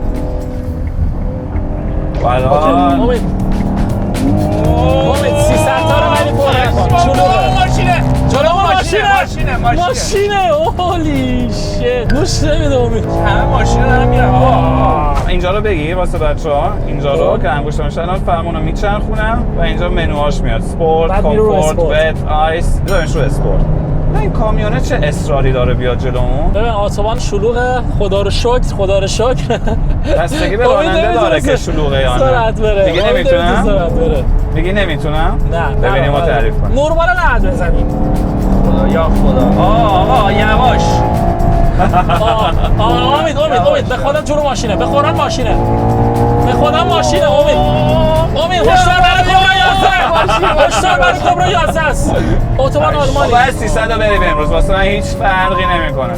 الان امید 300 تا رو ولی پر نکن. شلوغه. ماشینه جلو ماشینه ماشینه هولی شت گوش نمیده امید. همه ماشینا دارن میرن. اینجا رو بگی واسه بچه‌ها اینجا رو که انگشتم میشن الان فرمونو میچرخونم و اینجا منوهاش میاد سپورت بعد میره رو کامفورت اسپورت. وت آیس بذارش رو اسپورت. نه این کامیونه چه اصراری داره بیاد جلومون. ببین آسمان شلوغه خدا رو شکر دستگی به امید راننده نمی‌تونه داره که شلوغه یا سرعت نه بره. دیگه امید نمی‌تونه نمیتونم سرعت بره. دیگه نمیتونم نه ببینیم و تعریف کن. نورمال نهد بزنی. خدا یا خدا. آقا یواش. امید به خودم جلو ماشینه به خودم ماشینه امید هشدار برای کبرا 11 هشدار برای کبرا 11 است اتوبان آلمانی. باید 300 رو بریم امروز واسه من هیچ فرقی نمیکنه.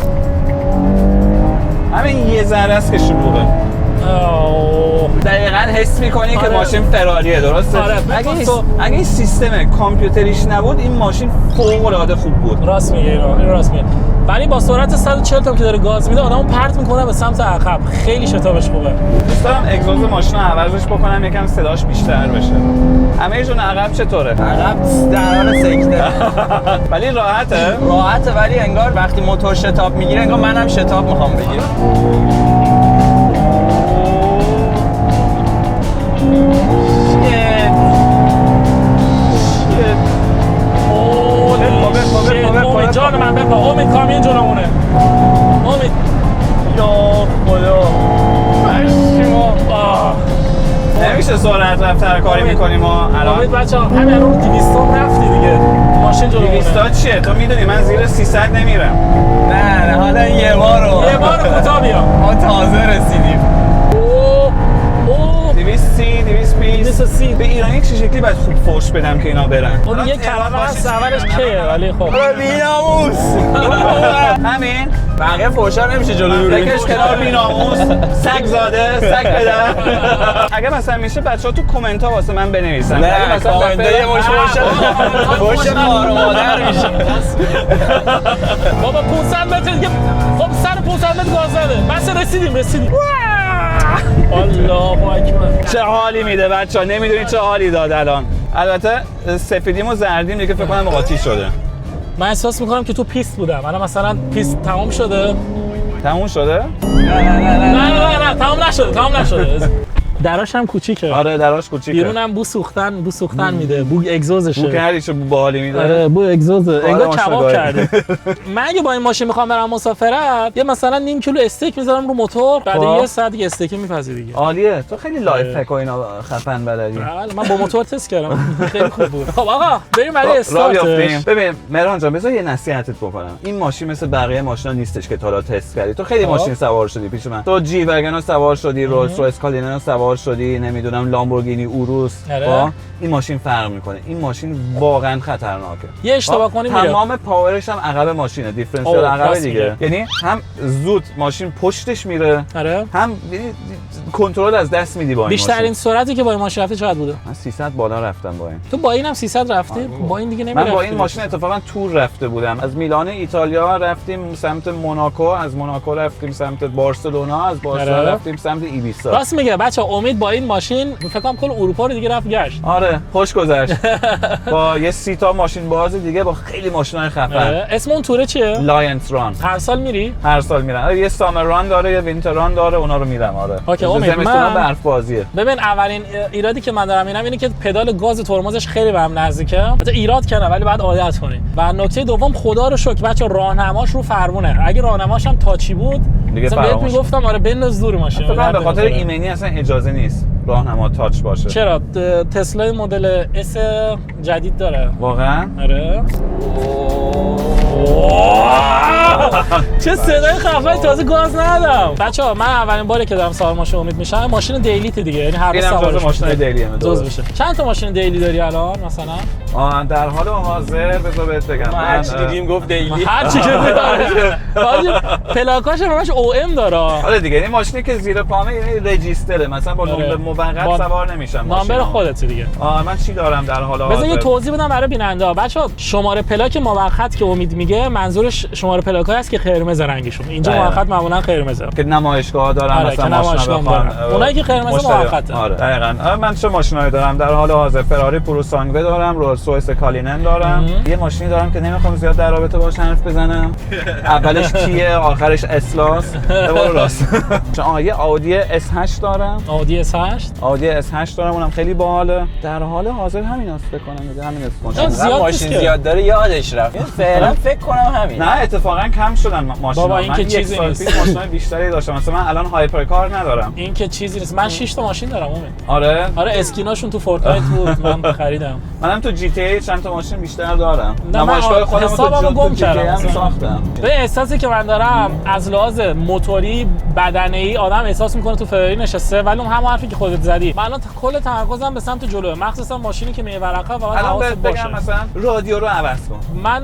همین یه ذره است که شلوغه. دقیقاً حس می‌کنی که آره. ماشین فراریه درسته؟ آره، اگه این سیستم کامپیوتریش نبود این ماشین فوق‌العاده خوب بود. راست میگه این راست میگه. ولی با سرعت 140 تا که داره گاز میده آدمو پرت میکنه به سمت عقب. خیلی شتابش خوبه. دوست دارم اگزوز ماشین رو عوضش بکنم یکم صداش بیشتر بشه. همه جون عقب چطوره؟ عقب در حال سکته. ولی راحته. راحته ولی انگار وقتی موتور شتاب میگیره انگار منم شتاب میخوام بگیرم. امید جان من بپا امید کامیون جلومونه امید یا خدا. نمیشه میشه سرعت رفتر کاری میکنیم ما الان؟ امید بچه‌ها همین الان 200 رفتی دیگه ماشین جلو 200 چیه؟ تو میدونی من زیر 300 نمیرم. نه حالا یه بارو یه بار کوتاه بیا ما تازه رسیدیم. 230 220 230 به ایرانی چه شکلی باید خوب فوش بدم که اینا برن؟ اون یه کلمه از سوارش کیه ولی خب بی‌ناموس. همین بقیه فوشا نمیشه جلو بکش کنار بی‌ناموس، سگ زاده، سگ پدر. اگه مثلا میشه بچه‌ها تو کامنت ها واسه من بنویسن. نه مثلا کامنت یه فوش کار مادر میشه. بابا 500 متر دیگه خب سر 500 متر گاز نده بس رسیدیم الله اکبر چه حالی میده بچه‌ها، نمیدونید چه حالی داد الان. البته سفیدیم و زردیم دیگه فکر کنم قاطی شده. من احساس میکنم که تو پیست بودم الان مثلا پیست تمام شده تموم شده؟ نه تمام نشده دراش هم کوچیکه آره دراش کوچیکه. بیرون هم بو سوختن میده بو اگزوزشه بو کردیشو بو باحالی میده. آره بو اگزوزه انگار کباب ماشاءالله. کرده من اگه با این ماشین میخوام برم مسافرت یه مثلا نیم کیلو استیک میذارم رو موتور بعد خب. یه ساعت دیگه استیک میپزی دیگه عالیه. تو خیلی لایف هک و اینا خفن بلدی. بله من با موتور تست کردم خیلی خوب بود. خب آقا بریم برای راه استارتش. بیافتیم. ببین مهران جان بذار یه نصیحتت بکنم. این ماشین مثل بقیه ماشینا نیستش که تا حالا تست کردی. تو خیلی ماشین سوار شدی پیش من. تو جی واگن سوار شدی، رولز رویس کالینن سوار شدی، نمیدونم لامبورگینی اوروس. آره. این ماشین فرق میکنه. این ماشین واقعا خطرناکه. یه اشتباه کنی میره. تمام پاورش هم عقب ماشینه، دیفرنسیال اوه، عقب راست دیگه. یعنی هم زود ماشین پشتش میره، آره هم یعنی کنترل از دست میدی با این بیشترین ماشین. سرعتی که با این ماشین رفتی چقدر بوده؟ من 300 بالا رفتم با این. تو با اینم 300 رفتی؟ با این دیگه نمیرفتی. من با این ماشین اتفاقا تور رفته بودم. از میلان ایتالیا رفتیم سمت موناکو، از موناکو رفتیم سمت بارسلونا، از بارسلونا آره. رفتیم سمت ایبیسا. راست میگه بچا امید با این ماشین فکر کنم کل اروپا رو دیگه رفت گشت. آره خوش گذشت. با یه 30 تا ماشین باز دیگه با خیلی ماشینای خفن. اسم اون توره چیه؟ لاینس ران. هر سال میری؟ هر سال میرن. آره یه سامر ران داره، یه وینتر ران داره، اونا رو میرم. آره. اوکی امید زمستون برف بازیه. ببین اولین ایرادی که من دارم اینه که پدال گاز ترمزش خیلی به هم نزدیکه. البته ایراد کنه ولی بعد عادت کنی. و نکته دوم خدا رو شکر بچا راهنماش رو فرمونه. اگه راهنماش هم تاچی بود دیگه مثلا بهت میگفتم آره بنداز دور ماشین. فقط به خاطر ایمنی اصلا اجازه نیست راهنما تاچ باشه. چرا تسلا مدل اس جدید داره واقعا؟ آره چه صدای خفنی تازه گاز ندادم. بچه‌ها من اولین باری که دارم سوار ماشین امید میشم ماشین دیلیت دیگه، یعنی هر روز سوارش ماشین دیلیه جز بشه. چند تا ماشین دیلی داری الان مثلا؟ در حال حاضر بذار بهت بگم. ما هر چی دیدیم گفت دیلی. هر چی که دیدم. پلاکاش همش او ام داره. آره دیگه این ماشینی که زیر پامه یعنی رجیستره، مثلا با نمره موقت سوار نمیشم. نامبر خودت دیگه. من چی دارم در حال حاضر؟ بذار یه توضیح بدم برای بیننده. بچه‌ها شماره پلاک موقت که امید میگه منظورش شماره پلاکایی است که قرمز رنگشون. اینجا موقت معمولا قرمزه. که نمایشگاه دارن آره، مثلا ماشینا بخوان. اونایی که قرمز موقته. آره دقیقاً. من چه ماشینایی دارم در حال حاضر؟ فراری پروسانگوه دارم، رولز رویس کالینن دارم. یه ماشینی دارم که نمیخوام زیاد در رابطه باهاش حرف بزنم. اولش کیه، آخرش اسلاس. برو راست. یه آودی S8 دارم. آودی S8. آودی S8 دارم، اونم خیلی باحاله. در حال حاضر همینا فکر کنم دیگه همین اسم. زیاد ماشین زیاد داره یادش رفت. فعلا فکر کنم همین. نه اتفاقا کم شدن ماشینا. بابا این که چیزی نیست. ماشین بیشتری داشتم. مثلا من الان هایپرکار ندارم. این که چیزی نیست. من 6 تا ماشین دارم امید. آره اسکیناشون تو فورتنایت بود من خریدم. منم تو جی تی ای چند تا ماشین بیشتر دارم. نه نمایشگاه خودم حسابمو گم کردم ساختم. به احساسی که من دارم از لحاظ موتوری بدنه‌ای آدم احساس میکنه تو فراری نشسته، ولی اون همون حرفی که خودت زدی. من الان کل تمرکزم به سمت جلو، مخصوصا ماشینی که میره ورقه و باید حواست باشه. بگم مثلا رادیو رو عوض کن. من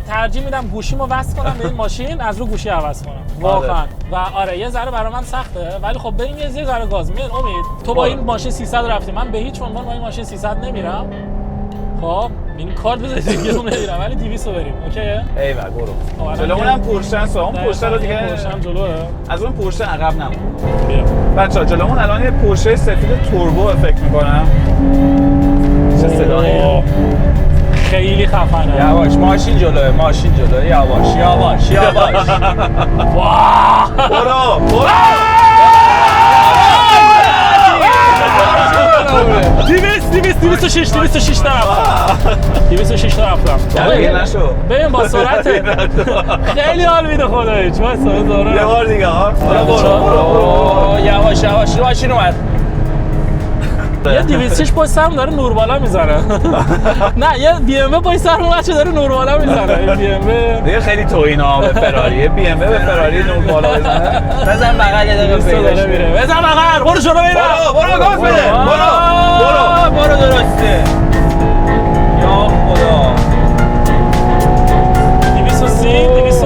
ترجیح میدم گوشیمو وصل کنم به این ماشین از رو گوشی عوض کنم واقعا. و آره یه ذره برای من سخته، ولی خب بریم یه ذره گاز میاد. امید تو با این ماشین 300 رفتی، من به هیچ عنوان با این ماشین 300 نمیرم. خب این کارت بده دیگه اون نمیرم، ولی 200 بریم. اوکیه ایول برو. جلومونم پورشه است. اون پورشه رو دیگه پورشه جلوه. از اون پورشه عقب نمون. بیا بچا جلومون الان یه پورشه سفید توربو فکر می‌کنم. چه صداییه. خیلی خفنه. یواش ماشین جلوه، ماشین جلوه. یواش یواش یواش. واه برو برو. 206 تا رفتم. 206 تا رفتم. نشو. ببین با سرعت خیلی حال میده خداییش. واسه یه بار دیگه ها. برو یواش یواش ماشین اومد. یه 206 پشت سرم داره نور بالا میزنه. نه یه بی ام پشت سرم بچه داره نور بالا میزنه. این بی ام دیگه خیلی توهینا به فراری. بی ام به فراری نور بالا بزنه. بزن بغل یه دقیقه پیداش میره. بزن بغل. برو جلو میره. برو گاز بده. برو درسته. یا خدا. 230 200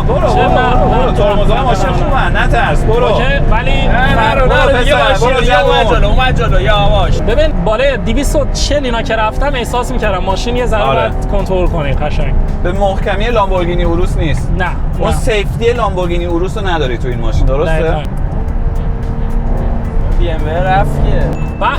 برو ترمزهای ماشین خوبن نترس برو. اوکی ولی برو دیگه ماشین اومد جلو یواش. ببین بالای 240 اینا که رفتم احساس می‌کردم ماشین یه ذره باید کنترل کنی قشنگ. به محکمی لامبورگینی اوروس نیست. نه اون سیفتی لامبورگینی اوروس رو نداری تو این ماشین درسته؟ بی ام رفت که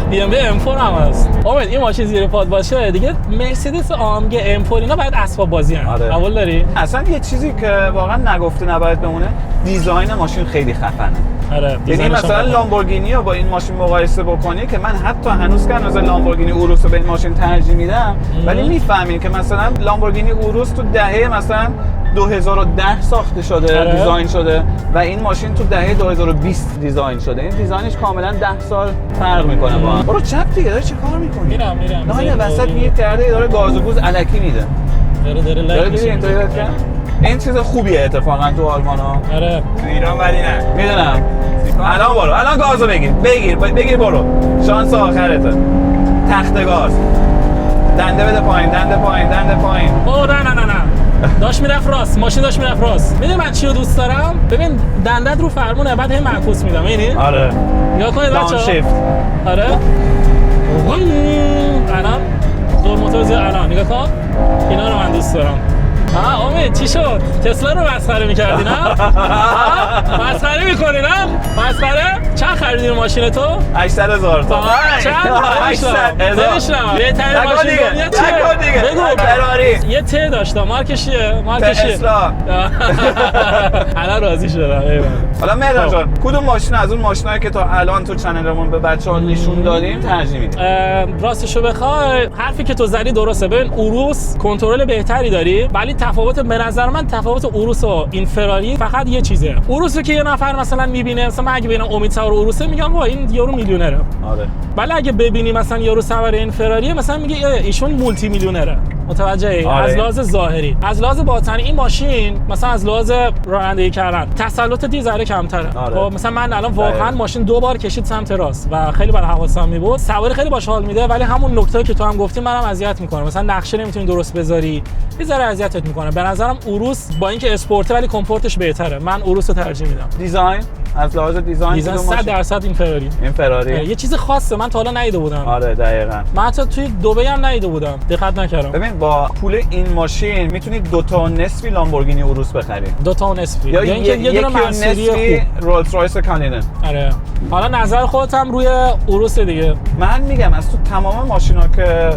بی ام ام 4 هم هست. امید این ماشین زیر پاد باشه دیگه مرسدس AMG M4 اینا باید اسباب بازی ان. قبول داری؟ اصلا یه چیزی که واقعا نگفته نباید بمونه دیزاین ماشین خیلی خفنه. آره یعنی مثلا لامبورگینی رو با این ماشین مقایسه بکنی که من حتی هنوز که از لامبورگینی اوروس رو به این ماشین ترجیح میدم ولی میفهمین که مثلا لامبورگینی اوروس تو دهه مثلا 2010 ساخته شده دیزاین شده و این ماشین تو دهه 2020 دیزاین شده. این دیزاینش کاملا 10 سال فرق میکنه با هم. برو چپ دیگه داره چه کار میکنی؟ میرم نه وسط گیر کرده داره گاز و گوز الکی میده. داره دیگه اینطوری این چیز خوبیه اتفاقا تو آلمان ها. آره تو ایران ولی نه. میدونم. الان برو الان گازو بگیر برو. شانس آخرته. تخت گاز. دنده بده پایین. اوه نه داشت میرفت راست. ماشین داشت میرفت راست. میدونی من چی رو دوست دارم؟ ببین دندت رو فرمونه بعد هی معکوس میدم. میبینی؟ آره. نگاه کنید بچه‌ها. داون شیفت. آره. الان دور موتور زیر الان نگاه کن. اینا رو من دوست دارم. امید چی شد؟ تسلا رو مسخره می‌کردی نه؟ مسخره می‌کنی نه؟ مسخره؟ چند خریدی ماشین تو؟ 800,000 تا. چند؟ 800,000. بهترین ماشین دنیا چیه؟ بگو. فراری. یه ته داشتم. مارکش چیه؟ تسلا. الان راضی شدم. حالا مهران جان کدوم ماشین از اون ماشینایی که تا الان تو چنلمون به بچه‌ها نشون دادیم ترجیح میدی؟ راستشو بخوای حرفی که تو زدی درسته. ببین اوروس کنترل بهتری داری ولی تفاوت به نظر من تفاوت اوروس و این فراری فقط یه چیزه. اوروس رو که یه نفر مثلا میبینه مثلا من اگه ببینم امید سوار اوروسه میگم وا این یارو میلیونره. آره. ولی اگه ببینی مثلا یارو سوار این فراریه مثلا میگه ایشون مولتی میلیونره. متوجهی؟ آره. از لحاظ ظاهری. از لحاظ باطنی این ماشین مثلا از لحاظ رانندگی کردن تسلط دیزره کمتره. آره. خب مثلا من الان واقعا ماشین 2 بار کشید سمت راست و خیلی بر حواسم میبود. سواری خیلی باش حال میده ولی همون نکته که تو هم گفتی منم اذیت میکنه. مثلا نقشه نمیتونی درست بذاری. یه ذره اذیتت میکنه. به نظرم اوروس با اینکه اسپورته ولی کمفورتش بهتره. من اوروس رو ترجیح میدم. دیزاین از لحاظ دیزاین 100% این فراری. این فراری یه چیز خاصه من تا حالا ندیده بودم. آره دقیقاً. من حتی توی دبی هم ندیده بودم. دقت نکردم. ببین با پول این ماشین میتونی 2 تا نصفی لامبورگینی اوروس بخری. 2 تا نصفی. یا اینکه یه دونه منصوری خوب. رولز رایس کانینن. آره. حالا نظر خودت هم روی اوروس دیگه. من میگم از تو تمام ماشینا که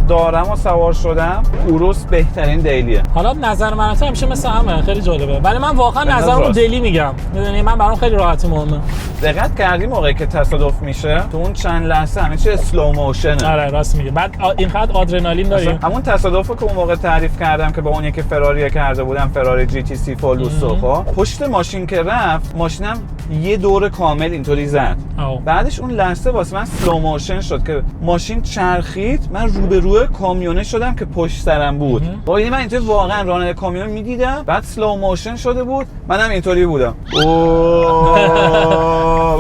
دارم و سوار شدم اوروس بهترین دیلیه. حالا نظر من همیشه مثل همه خیلی جالبه. ولی من واقعا نظرمو دیلی میگم. میدونی من برام خیلی راحت مهمه. دقت کردی موقعی که تصادف میشه تو اون چند لحظه همه چی اسلو موشنه. آره راست میگی. بعد اینقدر آدرنالین داری. همون تصادفی که اون موقع تعریف کردم که با اون یکی فراری کرده بودم فراری جی تی سی فولوسو خب پشت ماشین که رفت ماشینم یه دور کامل اینطوری زد. بعدش اون لحظه واسه من سلو موشن شد که ماشین چرخید من روبروی کامیونه شدم که پشت سرم بود. با من اینطوری واقعا راننده کامیون میدیدم بعد سلو موشن شده بود منم اینطوری بودم.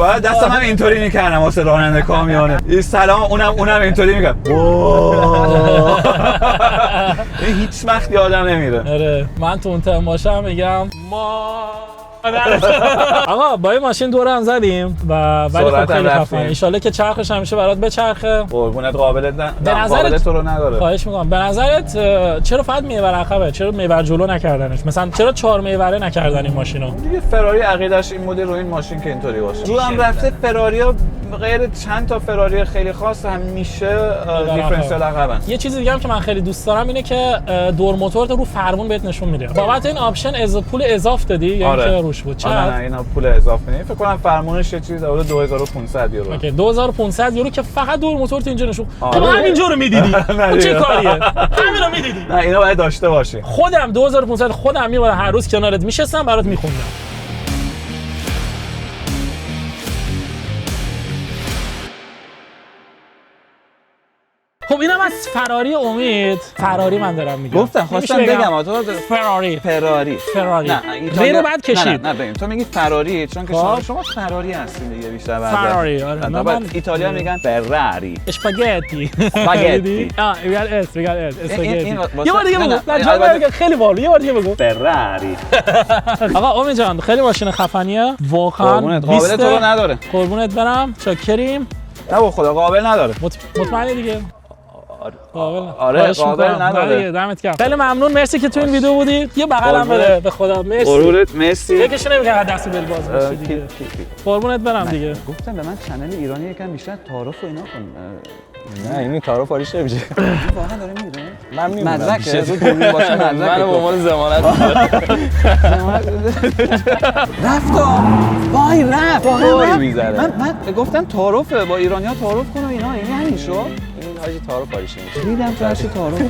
بعد دستم هم اینطوری میکردم واسه راننده کامیونه. سلام اونم اینطوری میگم. این هیچ وقت یادم نمیره. آره من تو اون تم باشم میگم ما آقا با این ماشین دور هم زدیم و ولی خب خیلی خفن. ان شاءالله که چرخش همیشه برات بچرخه. قربونت قابلیت تو رو نداره. خواهش میکنم. به نظرت چرا فقط میور عقبه؟ چرا میور جلو نکردنش؟ مثلا چرا 4 میوره نکردن این ماشینو؟ دیگه فراری عقیدش این مدل رو این ماشین که اینطوری باشه. رو هم رفته فراریا غیر چند تا فراری خیلی خاص همیشه دیفرنسیال عقبن. یه چیز دیگه هم که من خیلی دوست دارم اینه که دور موتور رو فرمون بهت نشون میده. بابت این آپشن پول اضافه دادی یا اینکه روش بود؟ نه اینا پول اضافه نیست. فکر کنم فرمونش یه چیزی حدود 2500 یورو. اوکی 2500 یورو که فقط دور موتور اینجا نشون. تو همینجا رو میدیدی. چه کاریه؟ همین رو میدیدی. نه اینو باید داشته باشی. خودم 2500 خودم میوردم هر روز کنارت میشستم برات میخوندم. خب اینم از فراری امید. فراری من دارم میگم. گفتم خواستم بگم تو فراری. نه ری رو بعد کشید. نه ببین تو میگی فراری چون که شما فراری هستین دیگه بیشتر بعد فراری آره. بعد ایتالیا میگن فراری. اسپاگتی. اسپاگتی. میگن اسپاگتی. یه بار دیگه بگو. خیلی باحال. یه بار دیگه بگو. فراری. آقا امید جان خیلی ماشین خفنیه. واقعا قابل تو رو نداره. قربونت برم. چاکریم. نه به خدا قابل نداره. مطمئنی دیگه؟ آره قابل نداره. دمت گرم. خیلی ممنون مرسی که تو این ویدیو بودی. یه بغلم بده به خدا مرسی. قربونت مرسی. یکیشو نمیگم دست بل باز بشه دیگه. قربونت برم دیگه. گفتم به من چنل ایرانی یکم بیشتر تعارف و اینا کن. نه این تعارف پاریش نمیشه. واقعا داره میره؟ من میمونم. مدرک رو دوربین باشه مدرک. من به عنوان ضمانت رفت. وای رفت. وای میذاره. من گفتم تعارفه با ایرانی‌ها تعارف کن و اینا یعنی همین شو. این حاجی تعارف پاریش نمیشه. دیدم تو هرچی تعارف